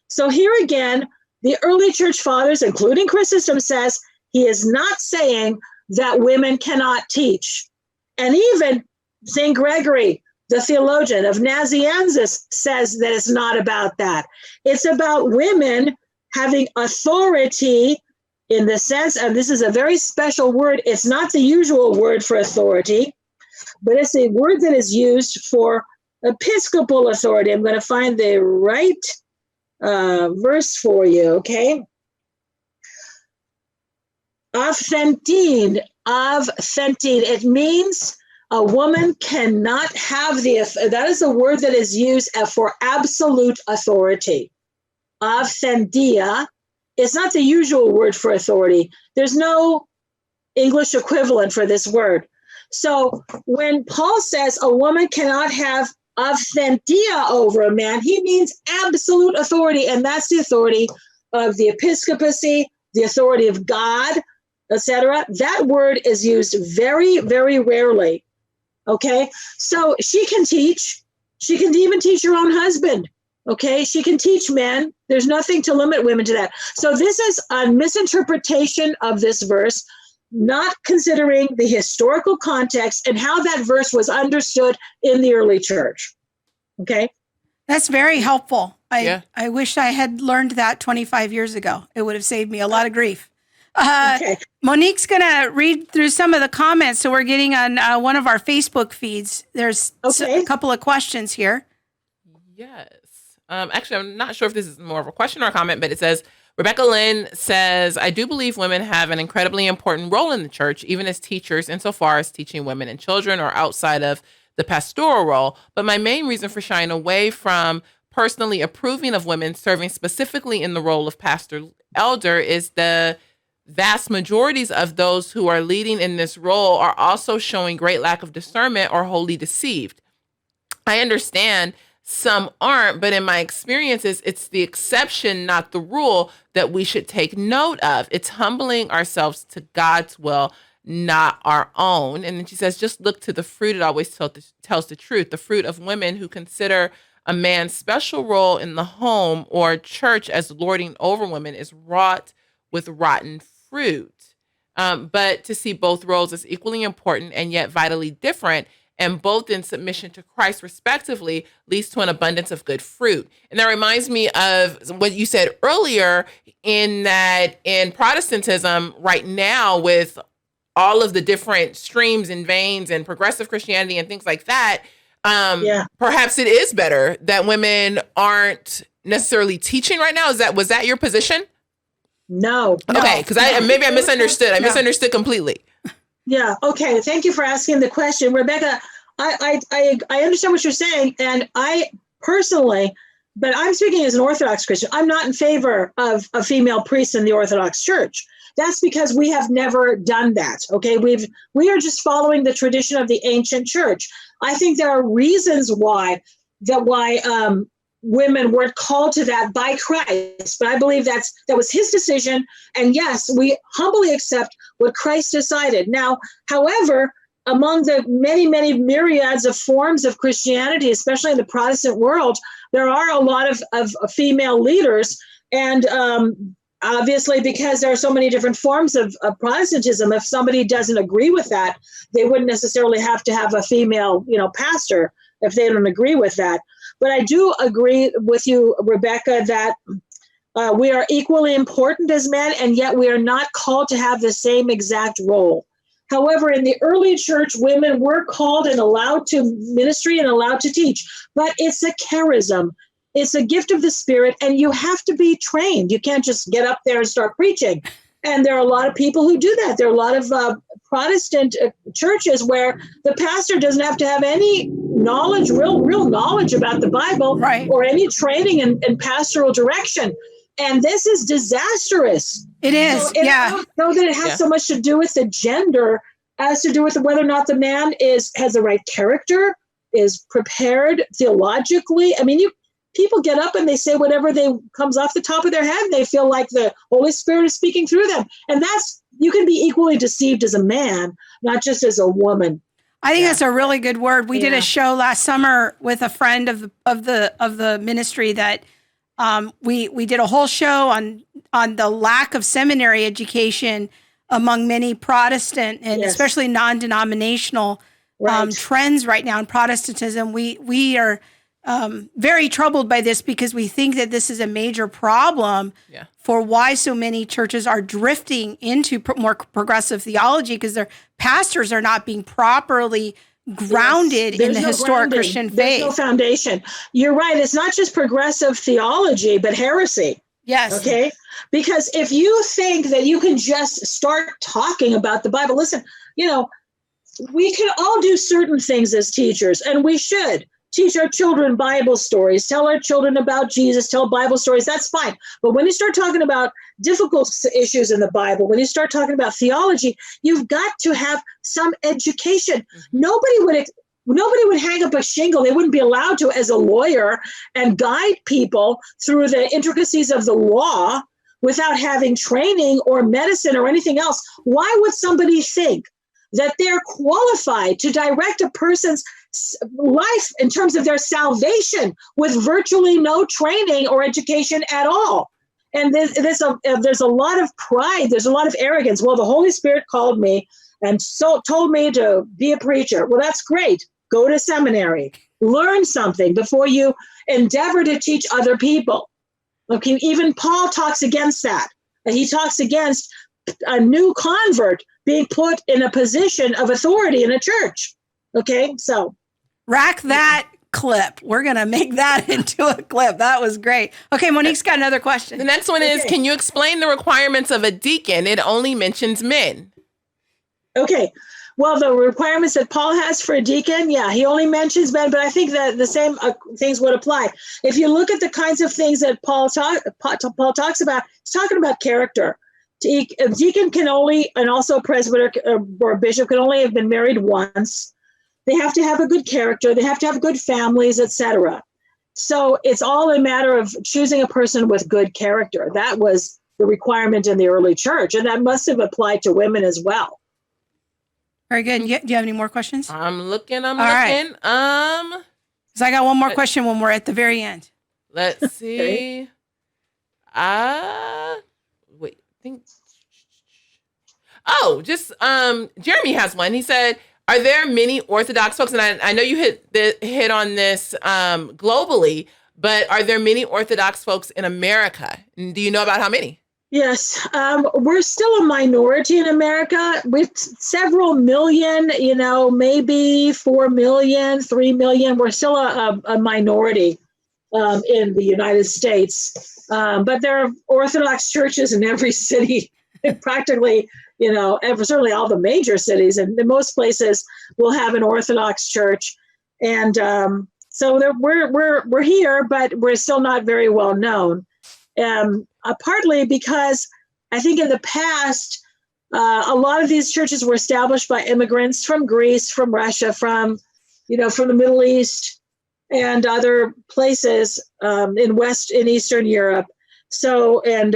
So here again, the early church fathers, including Chrysostom, says he is not saying that women cannot teach. And even St. Gregory, the theologian of Nazianzus, says that it's not about that. It's about women having authority in the sense, and this is a very special word, it's not the usual word for authority, but it's a word that is used for episcopal authority. I'm going to find the right verse for you, okay? Authentine. It means a woman cannot have that is a word that is used for absolute authority. Authentia is not the usual word for authority. There's no English equivalent for this word. So when Paul says a woman cannot have authentia over a man, he means absolute authority, and that's the authority of the episcopacy, the authority of God, etc. That word is used very, very rarely. Okay, so she can teach. She can even teach her own husband. Okay, she can teach men. There's nothing to limit women to that. So this is a misinterpretation of this verse, not considering the historical context and how that verse was understood in the early church. Okay?
That's very helpful. I wish I had learned that 25 years ago. It would have saved me a lot of grief. Okay. Monique's going to read through some of the comments. So we're getting on one of our Facebook feeds. There's a couple of questions here.
Yes. Actually, I'm not sure if this is more of a question or a comment, but it says, Rebecca Lynn says, I do believe women have an incredibly important role in the church, even as teachers, insofar as teaching women and children or outside of the pastoral role. But my main reason for shying away from personally approving of women serving specifically in the role of pastor elder is the vast majorities of those who are leading in this role are also showing great lack of discernment or wholly deceived. I understand some aren't, but in my experiences, it's the exception, not the rule, that we should take note of. It's humbling ourselves to God's will, not our own. And then she says, just look to the fruit. It always tells the truth. The fruit of women who consider a man's special role in the home or church as lording over women is wrought with rotten fruit. But to see both roles as equally important and yet vitally different, and both in submission to Christ, respectively, leads to an abundance of good fruit. And that reminds me of what you said earlier, in that in Protestantism right now, with all of the different streams and veins and progressive Christianity and things like that, perhaps it is better that women aren't necessarily teaching right now. Was that your position?
No.
Okay, because I misunderstood. I misunderstood completely.
Yeah. Okay. Thank you for asking the question, Rebecca. I understand what you're saying, and I personally, but I'm speaking as an Orthodox Christian. I'm not in favor of a female priest in the Orthodox Church. That's because we have never done that. Okay. We are just following the tradition of the ancient church. I think there are reasons why women weren't called to that by Christ, but I believe that was his decision. And yes, we humbly accept what Christ decided. Now, however, among the many, many myriads of forms of Christianity, especially in the Protestant world, there are a lot of female leaders. And obviously, because there are so many different forms of Protestantism, if somebody doesn't agree with that, they wouldn't necessarily have to have a female, pastor if they don't agree with that. But I do agree with you, Rebecca, that we are equally important as men, and yet we are not called to have the same exact role. However, in the early church, women were called and allowed to ministry and allowed to teach. But it's a charism. It's a gift of the Spirit, and you have to be trained. You can't just get up there and start preaching. And there are a lot of people who do that. There are a lot of Protestant churches where the pastor doesn't have to have any knowledge, real knowledge about the Bible, right, or any training in pastoral direction. And this is disastrous.
It is.
So, I don't know that it has so much to do with the gender as to do with whether or not the man has the right character, is prepared theologically. I mean, people get up and they say whatever comes off the top of their head, and they feel like the Holy Spirit is speaking through them. And you can be equally deceived as a man, not just as a woman.
I think that's a really good word. We did a show last summer with a friend of the ministry that we did a whole show on the lack of seminary education among many Protestant and especially non-denominational trends right now in Protestantism. We are very troubled by this because we think that this is a major problem for why so many churches are drifting into more progressive theology, because their pastors are not being properly grounded in the historic Christian faith.
There's no foundation. You're right. It's not just progressive theology, but heresy.
Yes.
Okay. Because if you think that you can just start talking about the Bible, listen, we can all do certain things as teachers, and we should teach our children Bible stories, tell our children about Jesus, tell Bible stories. That's fine. But when you start talking about difficult issues in the Bible, when you start talking about theology, you've got to have some education. Nobody would hang up a shingle. They wouldn't be allowed to, as a lawyer, and guide people through the intricacies of the law without having training or medicine or anything else. Why would somebody think that they're qualified to direct a person's life in terms of their salvation with virtually no training or education at all? And there's a lot of pride. There's a lot of arrogance. Well, the Holy Spirit called me and told me to be a preacher. Well, that's great. Go to seminary, learn something before you endeavor to teach other people. Okay, even Paul talks against that. He talks against a new convert being put in a position of authority in a church. Okay, so
rack that clip. We're going to make that into a clip. That was great. Okay, Monique's got another question.
The next one is, can you explain the requirements of a deacon? It only mentions men.
Okay. Well, the requirements that Paul has for a deacon, he only mentions men, but I think that the same things would apply. If you look at the kinds of things that Paul talks about, he's talking about character. A deacon can only, and also a presbyter or a bishop, can only have been married once. They have to have a good character. They have to have good families, etc. So it's all a matter of choosing a person with good character. That was the requirement in the early church, and that must have applied to women as well.
Very good. Do you have any more questions?
I'm looking.
Because I got one more question when we're at the very end.
Let's see. Wait. Jeremy has one. He said, are there many Orthodox folks? And I know you hit on this globally, but are there many Orthodox folks in America? And do you know about how many?
Yes, we're still a minority in America with several million, maybe 4 million, 3 million. We're still a minority in the United States. But there are Orthodox churches in every city, practically, certainly all the major cities. And in most places will have an Orthodox church. And so we're here, but we're still not very well known. Partly because I think in the past, a lot of these churches were established by immigrants from Greece, from Russia, from the Middle East and other places in Eastern Europe. So, and,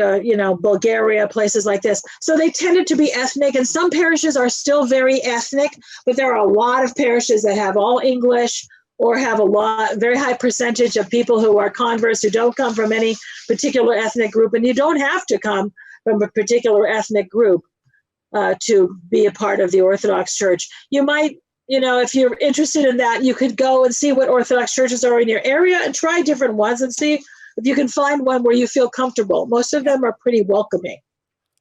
Bulgaria, places like this. So they tended to be ethnic, and some parishes are still very ethnic, but there are a lot of parishes that have all English or have very high percentage of people who are converts who don't come from any particular ethnic group. And you don't have to come from a particular ethnic group to be a part of the Orthodox Church. You might, if you're interested in that, you could go and see what Orthodox churches are in your area and try different ones and see if you can find one where you feel comfortable. Most of them are pretty welcoming.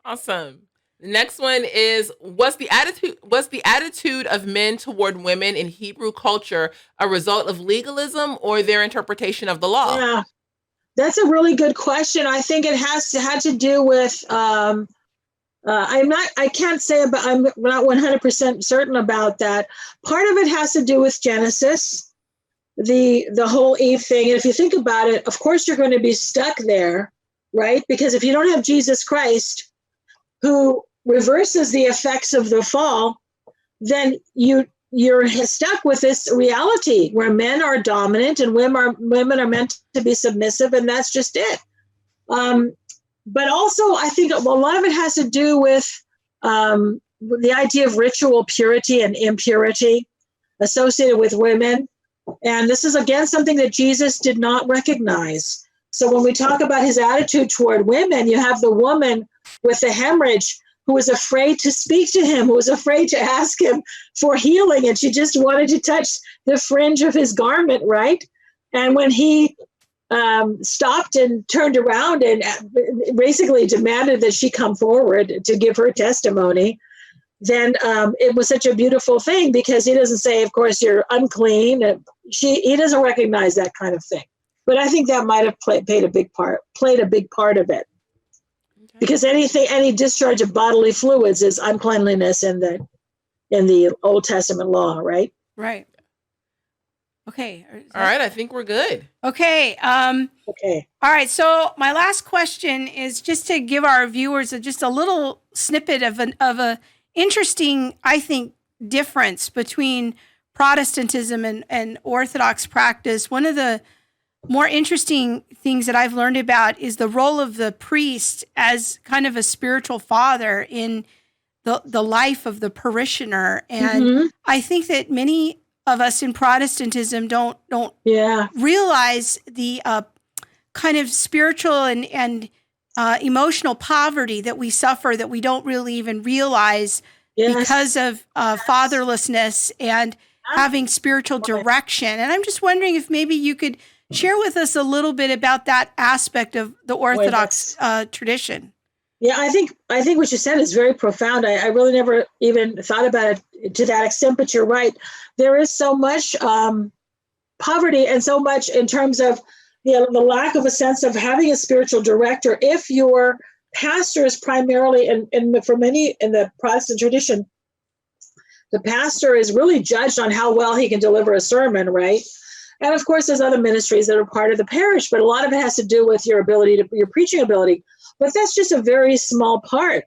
Awesome. The next one is, was the attitude of men toward women in Hebrew culture a result of legalism or their interpretation of the law?
Yeah, that's a really good question. I think it had to do with, I can't say, but I'm not 100% certain about that. Part of it has to do with Genesis, the whole Eve thing. And if you think about it, of course, you're going to be stuck there, right? Because if you don't have Jesus Christ, who reverses the effects of the fall, then you're stuck with this reality where men are dominant and women are meant to be submissive, and that's just it. But also, I think a lot of it has to do with the idea of ritual purity and impurity associated with women. And this is, again, something that Jesus did not recognize. So when we talk about his attitude toward women, you have the woman with the hemorrhage who was afraid to speak to him, who was afraid to ask him for healing, and she just wanted to touch the fringe of his garment, right? And when he stopped and turned around and basically demanded that she come forward to give her testimony, then it was such a beautiful thing, because he doesn't say, of course, you're unclean. He doesn't recognize that kind of thing. But I think that might have played a big part of it. Okay. Because any discharge of bodily fluids is uncleanliness in the Old Testament law, right?
Right. Okay.
All right. I think we're good.
Okay.
Okay.
All right. So my last question is just to give our viewers just a little snippet of a interesting, I think, difference between Protestantism and Orthodox practice. One of the more interesting things that I've learned about is the role of the priest as kind of a spiritual father in the life of the parishioner. And I think that many of us in Protestantism don't realize the kind of spiritual and emotional poverty that we suffer, that we don't really even realize because of fatherlessness and having spiritual direction. And I'm just wondering if maybe you could share with us a little bit about that aspect of the Orthodox tradition.
Yeah, I think what you said is very profound. I really never even thought about it to that extent, but you're right. There is so much poverty and so much in terms of the lack of a sense of having a spiritual director. If your pastor is primarily, and for many in the Protestant tradition, the pastor is really judged on how well he can deliver a sermon, right? And of course, there's other ministries that are part of the parish, but a lot of it has to do with your preaching ability. But that's just a very small part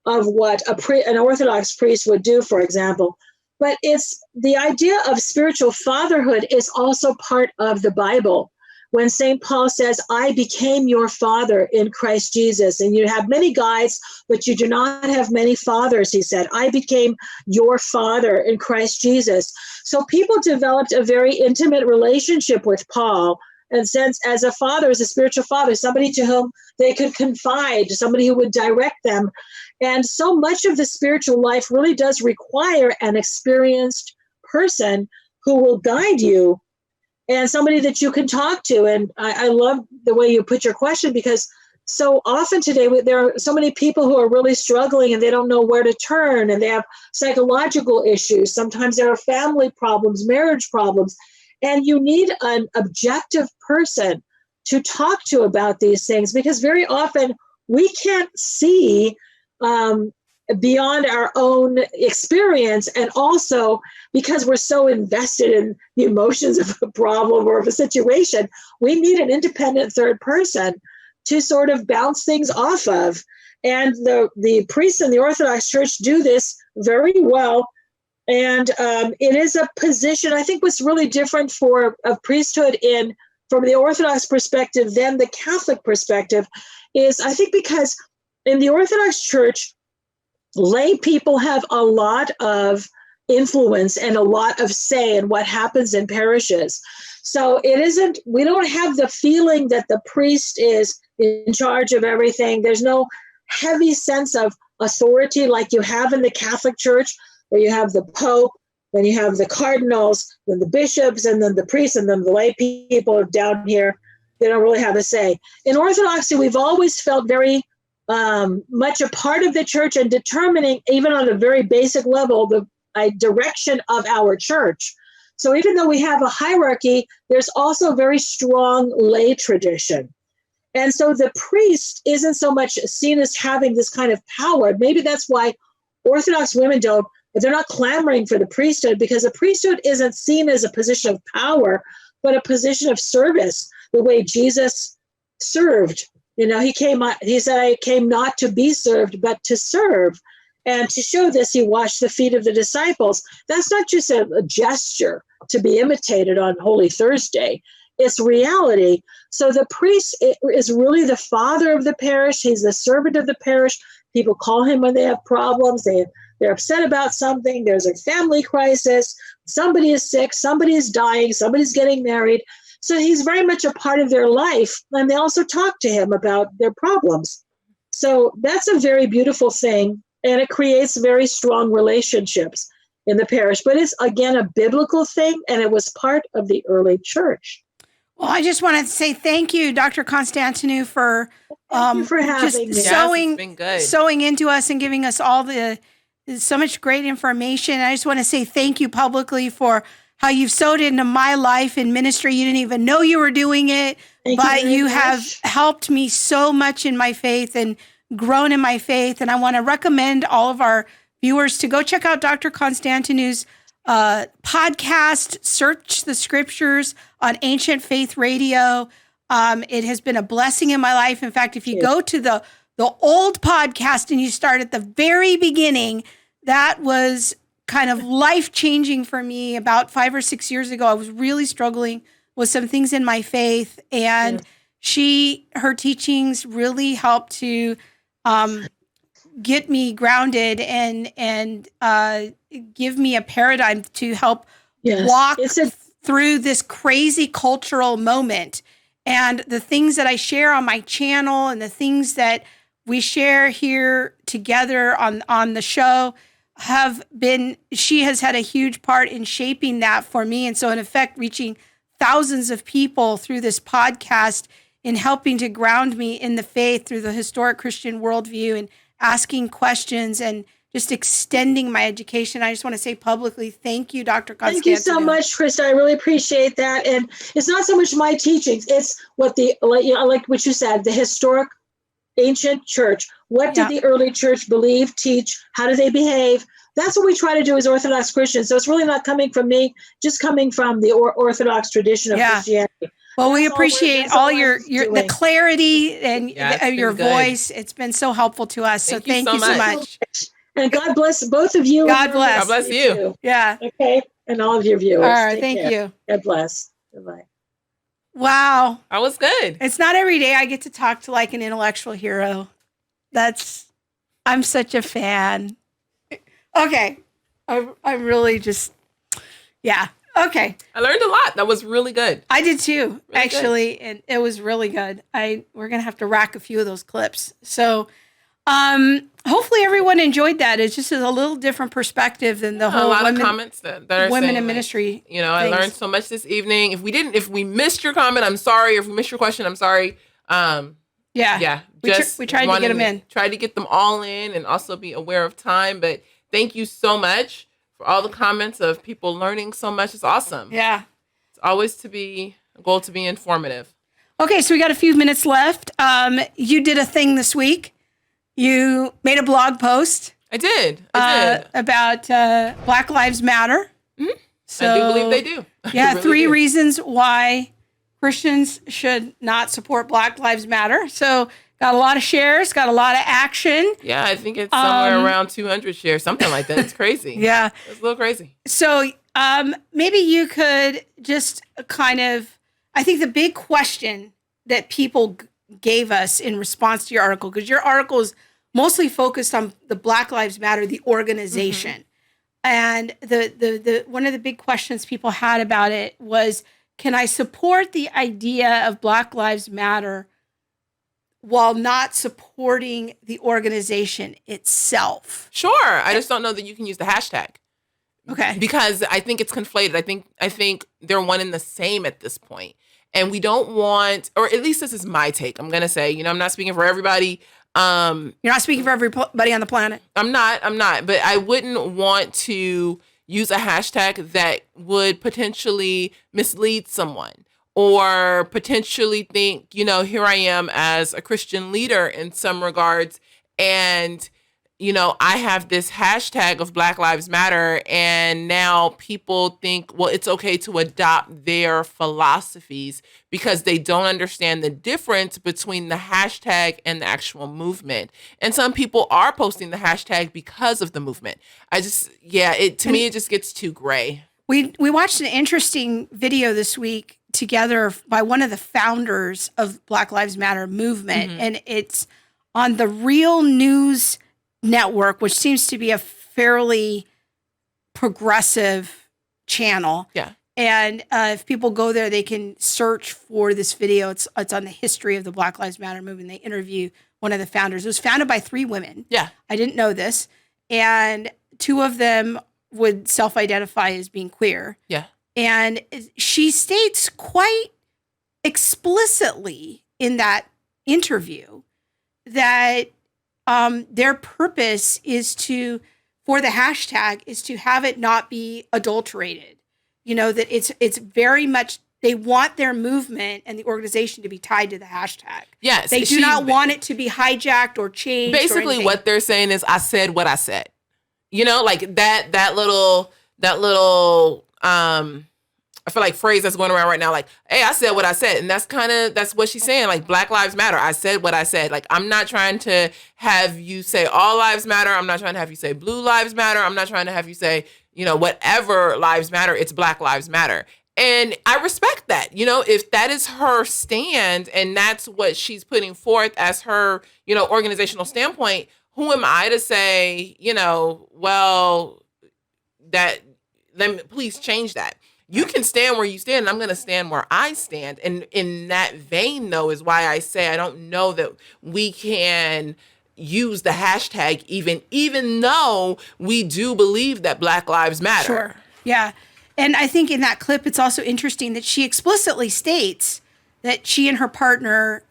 of what an Orthodox priest would do, for example. But it's the idea of spiritual fatherhood is also part of the Bible. When St. Paul says, I became your father in Christ Jesus, and you have many guides, but you do not have many fathers, he said. I became your father in Christ Jesus. So people developed a very intimate relationship with Paul, and sense as a father, as a spiritual father, somebody to whom they could confide, somebody who would direct them. And so much of the spiritual life really does require an experienced person who will guide you and somebody that you can talk to. And I love the way you put your question, because so often today there are so many people who are really struggling and they don't know where to turn, and they have psychological issues. Sometimes there are family problems, marriage problems. And you need an objective person to talk to about these things, because very often we can't see beyond our own experience. And also because we're so invested in the emotions of a problem or of a situation, we need an independent third person to sort of bounce things off of. And the priests in the Orthodox Church do this very well. And it is a position, I think what's really different of priesthood from the Orthodox perspective than the Catholic perspective is, I think, because in the Orthodox Church, lay people have a lot of influence and a lot of say in what happens in parishes. So we don't have the feeling that the priest is in charge of everything. There's no heavy sense of authority like you have in the Catholic Church, where you have the Pope, then you have the cardinals, then the bishops, and then the priests, and then the lay people down here. They don't really have a say. In Orthodoxy, we've always felt very much a part of the church and determining, even on a very basic level, the direction of our church. So even though we have a hierarchy, there's also a very strong lay tradition. And so the priest isn't so much seen as having this kind of power. Maybe that's why Orthodox women don't, but they're not clamoring for the priesthood, because the priesthood isn't seen as a position of power, but a position of service, the way Jesus served He said, I came not to be served, but to serve. And to show this, he washed the feet of the disciples. That's not just a gesture to be imitated on Holy Thursday. It's reality. So the priest is really the father of the parish. He's the servant of the parish. People call him when they have problems. They're upset about something. There's a family crisis. Somebody is sick. Somebody is dying. Somebody's getting married. So he's very much a part of their life. And they also talk to him about their problems. So that's a very beautiful thing. And it creates very strong relationships in the parish. But it's, again, a biblical thing. And it was part of the early church.
Well, I just want to say thank you, Dr. Constantinou, for
having
just
me.
sewing into us and giving us so much great information. I just want to say thank you publicly for how you've sewed into my life and ministry. You didn't even know you were doing it, but you have helped me so much in my faith and grown in my faith. And I want to recommend all of our viewers to go check out Dr. Constantinou's podcast, Search the Scriptures on Ancient Faith Radio. It has been a blessing in my life. In fact, if you go to the old podcast and you start at the very beginning, that was kind of life-changing for me. About 5 or 6 years ago, I was really struggling with some things in my faith, and her teachings really helped to get me grounded and give me a paradigm to help walk through this crazy cultural moment. And the things that I share on my channel and the things that we share here together on the show she has had a huge part in shaping that for me. And so in effect, reaching thousands of people through this podcast in helping to ground me in the faith through the historic Christian worldview and asking questions and just extending my education. I just want to say publicly, thank you, Dr. Constantinou.
Thank you so much, Krista. I really appreciate that. And it's not so much my teachings. It's what like what you said, the historic ancient church. What did the early church believe, teach? How do they behave? That's what we try to do as Orthodox Christians. So it's really not coming from me, just coming from the Orthodox tradition of Christianity.
Well, we appreciate all your the clarity and your voice. It's been so helpful to us. So thank you so much.
And God bless both of you.
God bless.
God bless you.
Yeah.
Okay. And all of your viewers.
All right. Thank you.
God bless. Goodbye.
Wow.
That was good.
It's not every day I get to talk to like an intellectual hero. I'm such a fan. Okay. I'm really just, okay.
I learned a lot. That was really good.
I did too, actually. And it was really good. We're going to have to rack a few of those clips. So, hopefully everyone enjoyed that. It's just a little different perspective than the whole
a lot of comments that are
women
saying,
in ministry.
I learned so much this evening. If we missed your comment, I'm sorry. If we missed your question, I'm sorry.
We tried to get them in.
Tried to get them all in and also be aware of time. But thank you so much for all the comments of people learning so much. It's awesome.
Yeah.
It's always a goal to be informative.
Okay, so we got a few minutes left. You did a thing this week. You made a blog post.
I did.
About Black Lives Matter.
Mm-hmm.
So,
I do believe they do.
Yeah,
really
3
do.
reasons why Christians should not support Black Lives Matter. So got a lot of shares, got a lot of action.
Yeah, I think it's somewhere around 200 shares, something like that. It's crazy.
Yeah.
It's a little crazy.
So maybe you could just kind of, I think the big question that people gave us in response to your article, because your article is mostly focused on the Black Lives Matter, the organization. Mm-hmm. And the one of the big questions people had about it was, can I support the idea of Black Lives Matter while not supporting the organization itself?
Sure. I just don't know that you can use the hashtag.
Okay.
Because I think it's conflated. I think they're one and the same at this point. And we don't want, or at least this is my take. I'm going to say, I'm not speaking for everybody.
You're not speaking for everybody on the planet.
I'm not. But I wouldn't want to use a hashtag that would potentially mislead someone or potentially think, here I am as a Christian leader in some regards, and I have this hashtag of Black Lives Matter, and now people think, well, it's okay to adopt their philosophies because they don't understand the difference between the hashtag and the actual movement. And some people are posting the hashtag because of the movement. To me, it just gets too gray.
We watched an interesting video this week together by one of the founders of Black Lives Matter movement, and it's on the Real News Network, which seems to be a fairly progressive channel.
Yeah.
And if people go there, they can search for this video. It's on the history of the Black Lives Matter movement. They interview one of the founders. It was founded by 3 women.
Yeah.
I didn't know this. And 2 of them would self-identify as being queer.
Yeah.
And she states quite explicitly in that interview that their purpose is for the hashtag is to have it not be adulterated. That it's very much, they want their movement and the organization to be tied to the hashtag.
Yes.
They do not want it to be hijacked or changed.
Basically what they're saying is, I said what I said. Like that little I feel like phrase that's going around right now, like, hey, I said what I said. And that's what she's saying. Like, Black Lives Matter. I said what I said. Like, I'm not trying to have you say all lives matter. I'm not trying to have you say blue lives matter. I'm not trying to have you say, whatever lives matter. It's Black Lives Matter. And I respect that. If that is her stand and that's what she's putting forth as her, organizational standpoint, who am I to say, well, please change that. You can stand where you stand, and I'm going to stand where I stand. And in that vein, though, is why I say I don't know that we can use the hashtag even though we do believe that Black Lives Matter.
Sure. Yeah. And I think in that clip, it's also interesting that she explicitly states that she and her partner,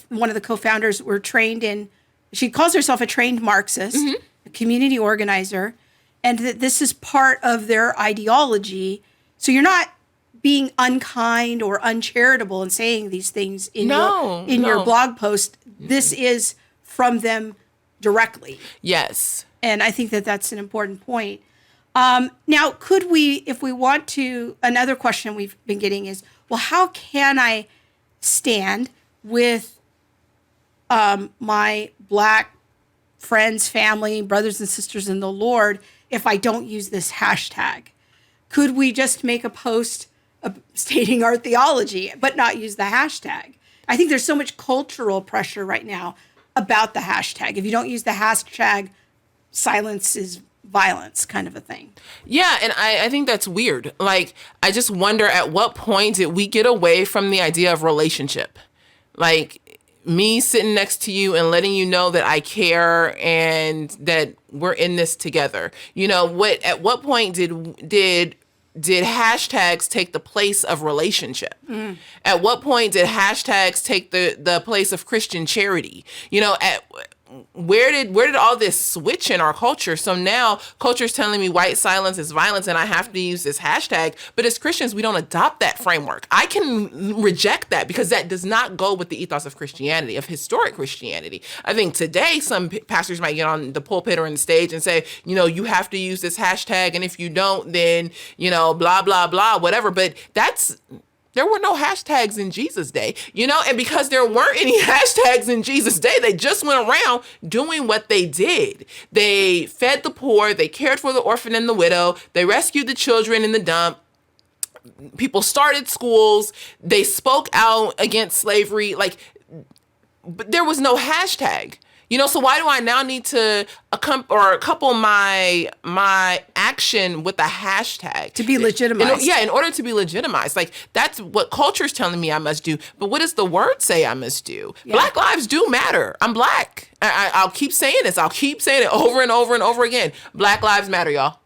one of the co-founders, were trained in, she calls herself a trained Marxist, a community organizer, and that this is part of their ideology. So you're not being unkind or uncharitable in saying these things in your blog post. This is from them directly.
Yes.
And I think that that's an important point. Now, could we, if we want to, another question we've been getting is, well, how can I stand with my Black friends, family, brothers and sisters in the Lord if I don't use this hashtag? Could we just make a post stating our theology, but not use the hashtag? I think there's so much cultural pressure right now about the hashtag. If you don't use the hashtag, silence is violence, kind of a thing.
Yeah, and I think that's weird. Like, I just wonder at what point did we get away from the idea of relationship? Like, me sitting next to you and letting you know that I care and that we're in this together. At what point did hashtags take the place of relationship? At what point did hashtags take the place of Christian charity? Where did all this switch in our culture? So now culture's telling me white silence is violence and I have to use this hashtag. But as Christians, we don't adopt that framework. I can reject that because that does not go with the ethos of Christianity, of historic Christianity. I think today some pastors might get on the pulpit or on the stage and say, you have to use this hashtag. And if you don't, then, blah, blah, blah, whatever. But there were no hashtags in Jesus' day, and because there weren't any hashtags in Jesus' day, they just went around doing what they did. They fed the poor, they cared for the orphan and the widow, they rescued the children in the dump. People started schools, they spoke out against slavery, but there was no hashtag. So why do I now need to couple my action with a hashtag?
To be legitimized.
In order to be legitimized. Like, that's what culture's telling me I must do. But what does the word say I must do? Yeah. Black lives do matter. I'm Black. I'll keep saying this. I'll keep saying it over and over and over again. Black lives matter, y'all.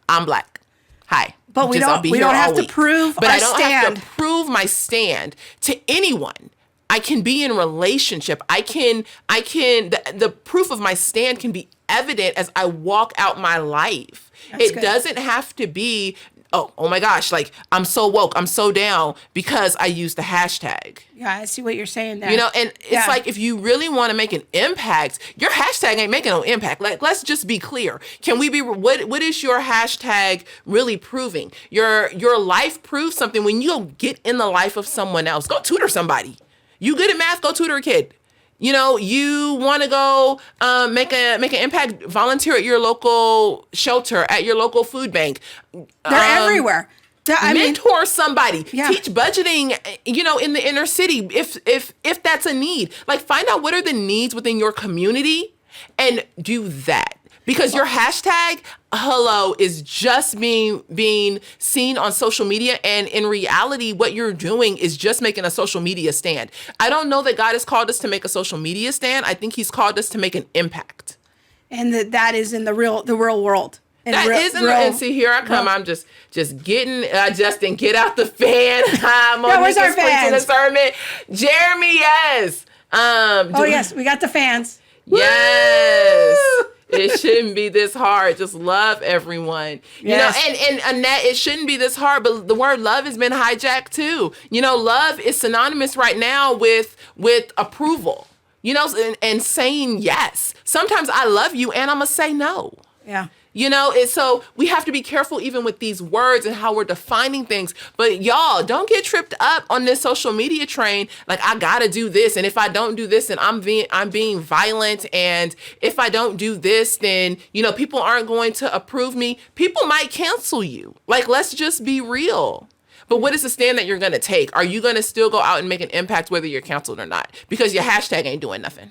I'm Black. Hi.
But we don't have to prove our stand. But I don't have to
prove my stand to anyone. I can be in relationship. The proof of my stand can be evident as I walk out my life. It doesn't have to be oh my gosh, like I'm so woke, I'm so down because I used the hashtag.
Yeah, I see what you're saying there.
You know, and it's like, if you really want to make an impact, your hashtag ain't making no impact. Like, let's just be clear. Can we be, what is your hashtag really proving? Your life proves something when you go get in the life of someone else. Go tutor somebody. You good at math, go tutor a kid. You know, you want to go make an impact, volunteer at your local shelter, at your local food bank.
They're everywhere.
Mentor somebody.
Yeah.
Teach budgeting, you know, in the inner city if that's a need. Like, find out what are the needs within your community and do that. Because your hashtag, hello, is just being seen on social media. And in reality, what you're doing is just making a social media stand. I don't know that God has called us to make a social media stand. I think he's called us to make an impact.
And that is in the real world.
And see, here I come. I'm just getting, Justin, get out the fan. I'm on
where's our fans?
Sermon. Jeremy, yes.
Yes, we got the fans.
Yes. It shouldn't be this hard. Just love everyone. Yes. You know, and Annette, it shouldn't be this hard, but the word love has been hijacked too. You know, love is synonymous right now with approval, you know, and saying yes. Sometimes I love you and I'm going to say no.
Yeah.
You know, so we have to be careful even with these words and how we're defining things. But y'all, don't get tripped up on this social media train. Like, I gotta do this, and if I don't do this, then I'm being violent. And if I don't do this, then, you know, people aren't going to approve me. People might cancel you. Like, let's just be real. But what is the stand that you're gonna take? Are you gonna still go out and make an impact whether you're canceled or not? Because your hashtag ain't doing nothing.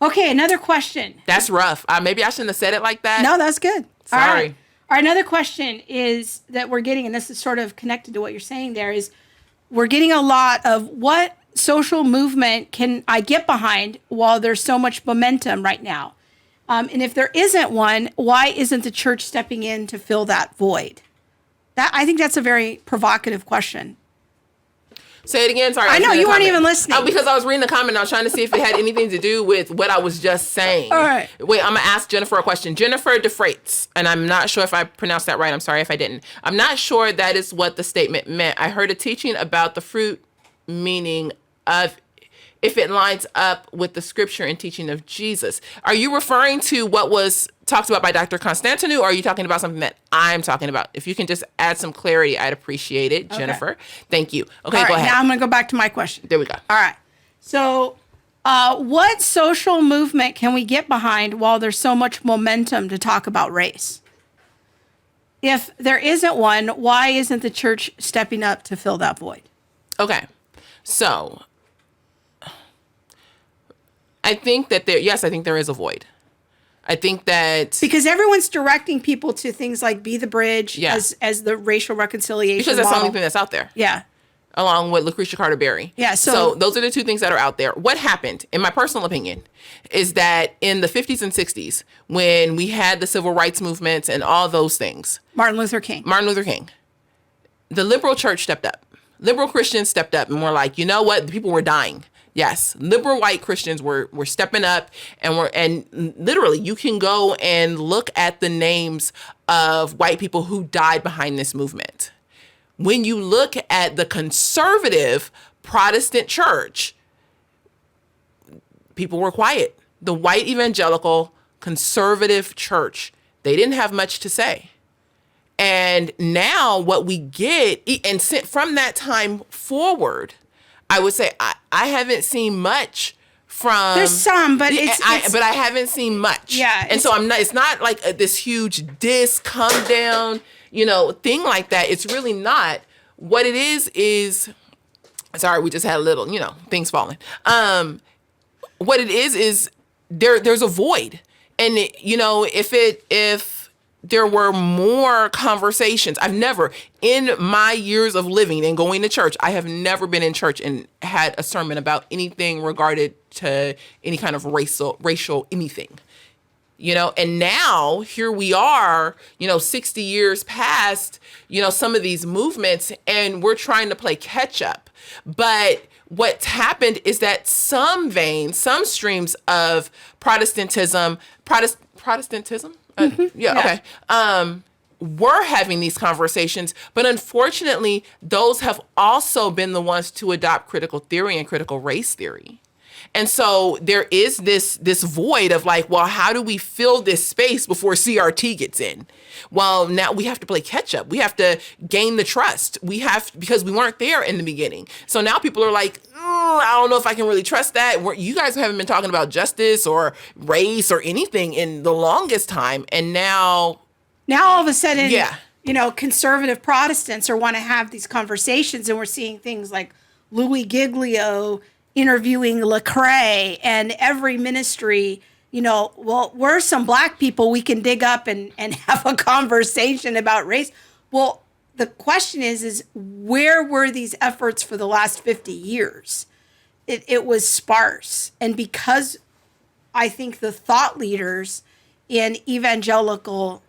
Okay, another question.
That's rough. Maybe I shouldn't have said it like that.
No, that's good.
Sorry.
All right. Another question is that we're getting, and this is sort of connected to what you're saying there, is we're getting a lot of what social movement can I get behind while there's so much momentum right now? And if there isn't one, why isn't the church stepping in to fill that void? I think that's a very provocative question.
Say it again. Sorry.
I know you weren't even listening.
Because I was reading the comment. I was trying to see if it had anything to do with what I was just saying.
All right.
Wait, I'm going to ask Jennifer a question. Jennifer DeFreitas, and I'm not sure if I pronounced that right. I'm sorry if I didn't. I'm not sure that is what the statement meant. I heard a teaching about the fruit meaning of if it lines up with the scripture and teaching of Jesus. Are you referring to what was talked about by Dr. Constantinou, or are you talking about something that I'm talking about? If you can just add some clarity, I'd appreciate it, Jennifer. Okay. Thank you. Okay,
all right,
go ahead.
Now I'm going to go back to my question.
There we go.
All right. So what social movement can we get behind while there's so much momentum to talk about race? If there isn't one, why isn't the church stepping up to fill that void?
Okay. So I think that I think there is a void. I think that
because everyone's directing people to things like Be the Bridge as the racial reconciliation
because that's
model.
the only thing that's out there.
Yeah.
Along with Lucretia Carter Berry.
Yeah.
So those are the two things that are out there. What happened, in my personal opinion, is that in the 50s and 60s, when we had the civil rights movements and all those things.
Martin Luther King.
The liberal church stepped up. Liberal Christians stepped up and were like, you know what? The people were dying. Yes, liberal white Christians were stepping up and literally you can go and look at the names of white people who died behind this movement. When you look at the conservative Protestant church, people were quiet. The white evangelical conservative church, they didn't have much to say. And now what we get, and from that time forward, I would say I haven't seen much from.
There's some, but
but I haven't seen much.
Yeah,
and so I'm not. It's not like this huge come down, thing like that. It's really not. What it is. Sorry, we just had a little, things falling. What it is there's a void, and if there were more conversations. I've never, in my years of living and going to church, I have never been in church and had a sermon about anything regarded to any kind of racial anything. And now here we are, 60 years past, some of these movements, and we're trying to play catch up. But what's happened is that some streams of Protestantism,
Mm-hmm.
okay. were having these conversations, but unfortunately, those have also been the ones to adopt critical theory and critical race theory. And so there is this void of like, well, how do we fill this space before CRT gets in? Well, now we have to play catch up. We have to gain the trust. Because we weren't there in the beginning. So now people are like, I don't know if I can really trust that. You guys haven't been talking about justice or race or anything in the longest time. And now
all of a sudden, conservative Protestants want to have these conversations, and we're seeing things like Louis Giglio interviewing Lecrae, and every ministry, well, we're some black people, we can dig up and have a conversation about race. Well, the question is where were these efforts for the last 50 years? It was sparse. And because I think the thought leaders in evangelical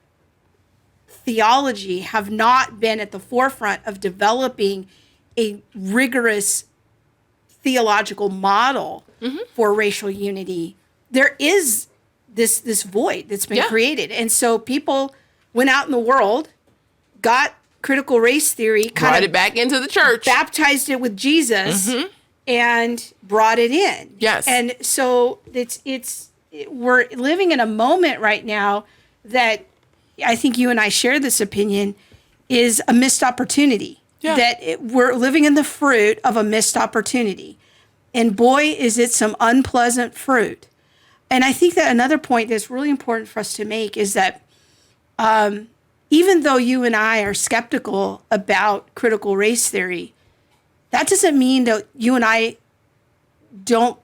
theology have not been at the forefront of developing a rigorous theological model for racial unity, there is this void that's been created. And so people went out in the world, got critical race theory,
brought it back into the church,
baptized it with Jesus, and brought it in.
Yes.
And so we're living in a moment right now that I think you and I share this opinion is a missed opportunity. Yeah. That we're living in the fruit of a missed opportunity. And boy, is it some unpleasant fruit. And I think that another point that's really important for us to make is that even though you and I are skeptical about critical race theory, that doesn't mean that you and I don't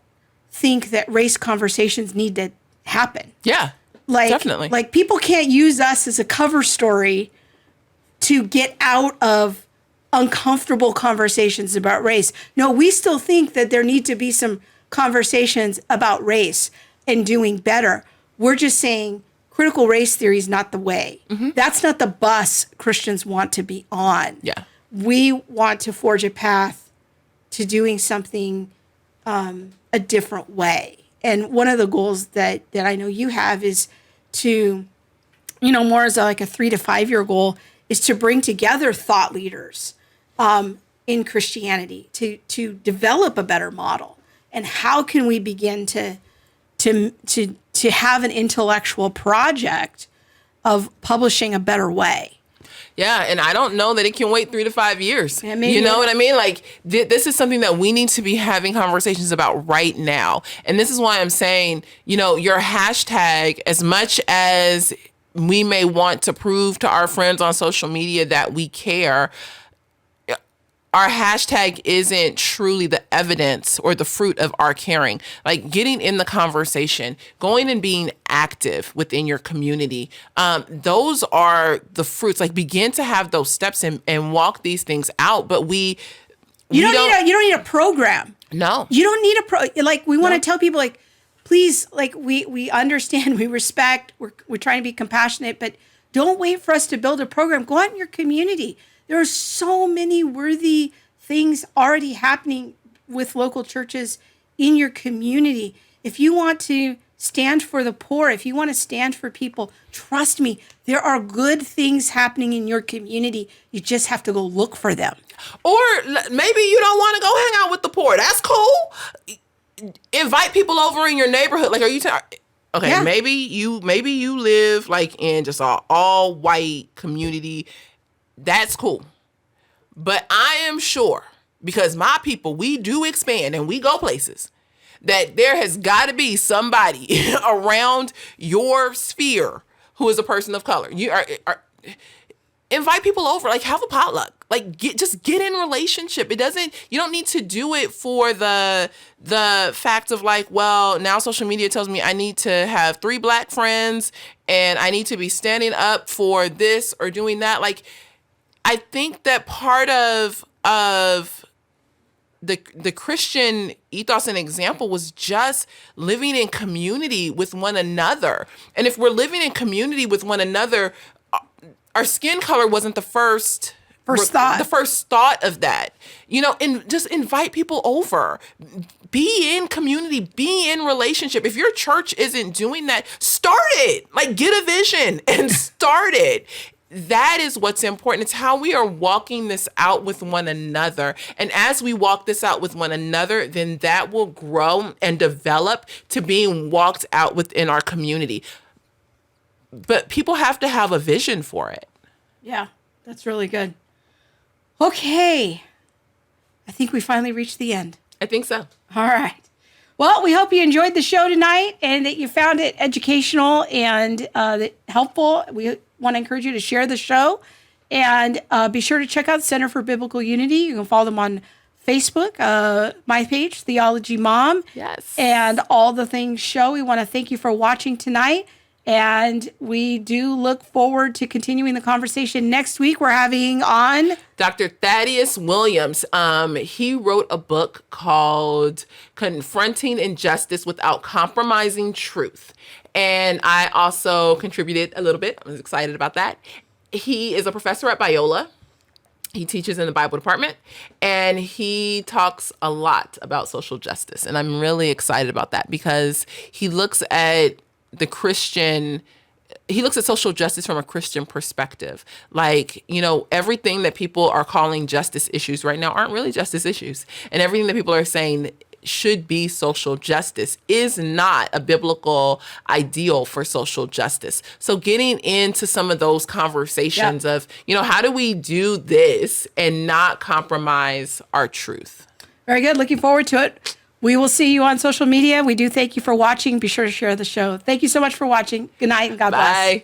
think that race conversations need to happen.
Yeah, definitely.
Like people can't use us as a cover story to get out of uncomfortable conversations about race. No, we still think that there need to be some conversations about race and doing better. We're just saying critical race theory is not the way. That's not the bus Christians want to be on.
Yeah.
We want to forge a path to doing something a different way. And one of the goals that I know you have is to, more as like a 3 to 5 year goal, is to bring together thought leaders in Christianity to develop a better model. And how can we begin to have an intellectual project of publishing a better way?
Yeah, and I don't know that it can wait 3 to 5 years.
Yeah, maybe.
You know what I mean? Like, this is something that we need to be having conversations about right now. And this is why I'm saying, your hashtag, as much as we may want to prove to our friends on social media that we care, our hashtag isn't truly the evidence or the fruit of our caring. Like getting in the conversation, going and being active within your community. Those are the fruits. Like begin to have those steps and walk these things out. But you don't
need a program.
No,
you don't need we want to tell people like, please, like we understand, we respect, we're trying to be compassionate, but don't wait for us to build a program. Go out in your community. There are so many worthy things already happening with local churches in your community. If you want to stand for the poor, if you want to stand for people, trust me, there are good things happening in your community. You just have to go look for them.
Or maybe you don't want to go hang out with the poor. That's cool. Invite people over in your neighborhood. Like, are you okay, yeah. Maybe you live like in just an all white community. That's cool. But I am sure, because my people, we do expand and we go places, that there has got to be somebody around your sphere who is a person of color. You are invite people over, like have a potluck, like just get in relationship. You don't need to do it for the fact of like, well, now social media tells me I need to have 3 black friends and I need to be standing up for this or doing that. Like, I think that part of the Christian ethos and example was just living in community with one another. And if we're living in community with one another, our skin color wasn't the first thought. The first thought of that, and just invite people over, be in community, be in relationship. If your church isn't doing that, start it. Like get a vision and start it. that is what's important. It's how we are walking this out with one another. And as we walk this out with one another, then that will grow and develop to being walked out within our community. But people have to have a vision for it.
Yeah, that's really good. Okay. I think we finally reached the end.
I think so.
All right. Well, we hope you enjoyed the show tonight and that you found it educational and helpful. We want to encourage you to share the show and be sure to check out Center for Biblical Unity. You can follow them on Facebook, my page, Theology Mom.
Yes.
And all the things show. We want to thank you for watching tonight. And we do look forward to continuing the conversation next week. We're having on
Dr. Thaddeus Williams. He wrote a book called Confronting Injustice Without Compromising Truth. And I also contributed a little bit. I was excited about that. He is a professor at Biola. He teaches in the Bible department, and he talks a lot about social justice. And I'm really excited about that because he looks at social justice from a Christian perspective. Like, everything that people are calling justice issues right now aren't really justice issues. And everything that people are saying should be social justice is not a biblical ideal for social justice. So getting into some of those conversations of, how do we do this and not compromise our truth?
Very good. Looking forward to it. We will see you on social media. We do thank you for watching. Be sure to share the show. Thank you so much for watching. Good night and God bless.
Bye.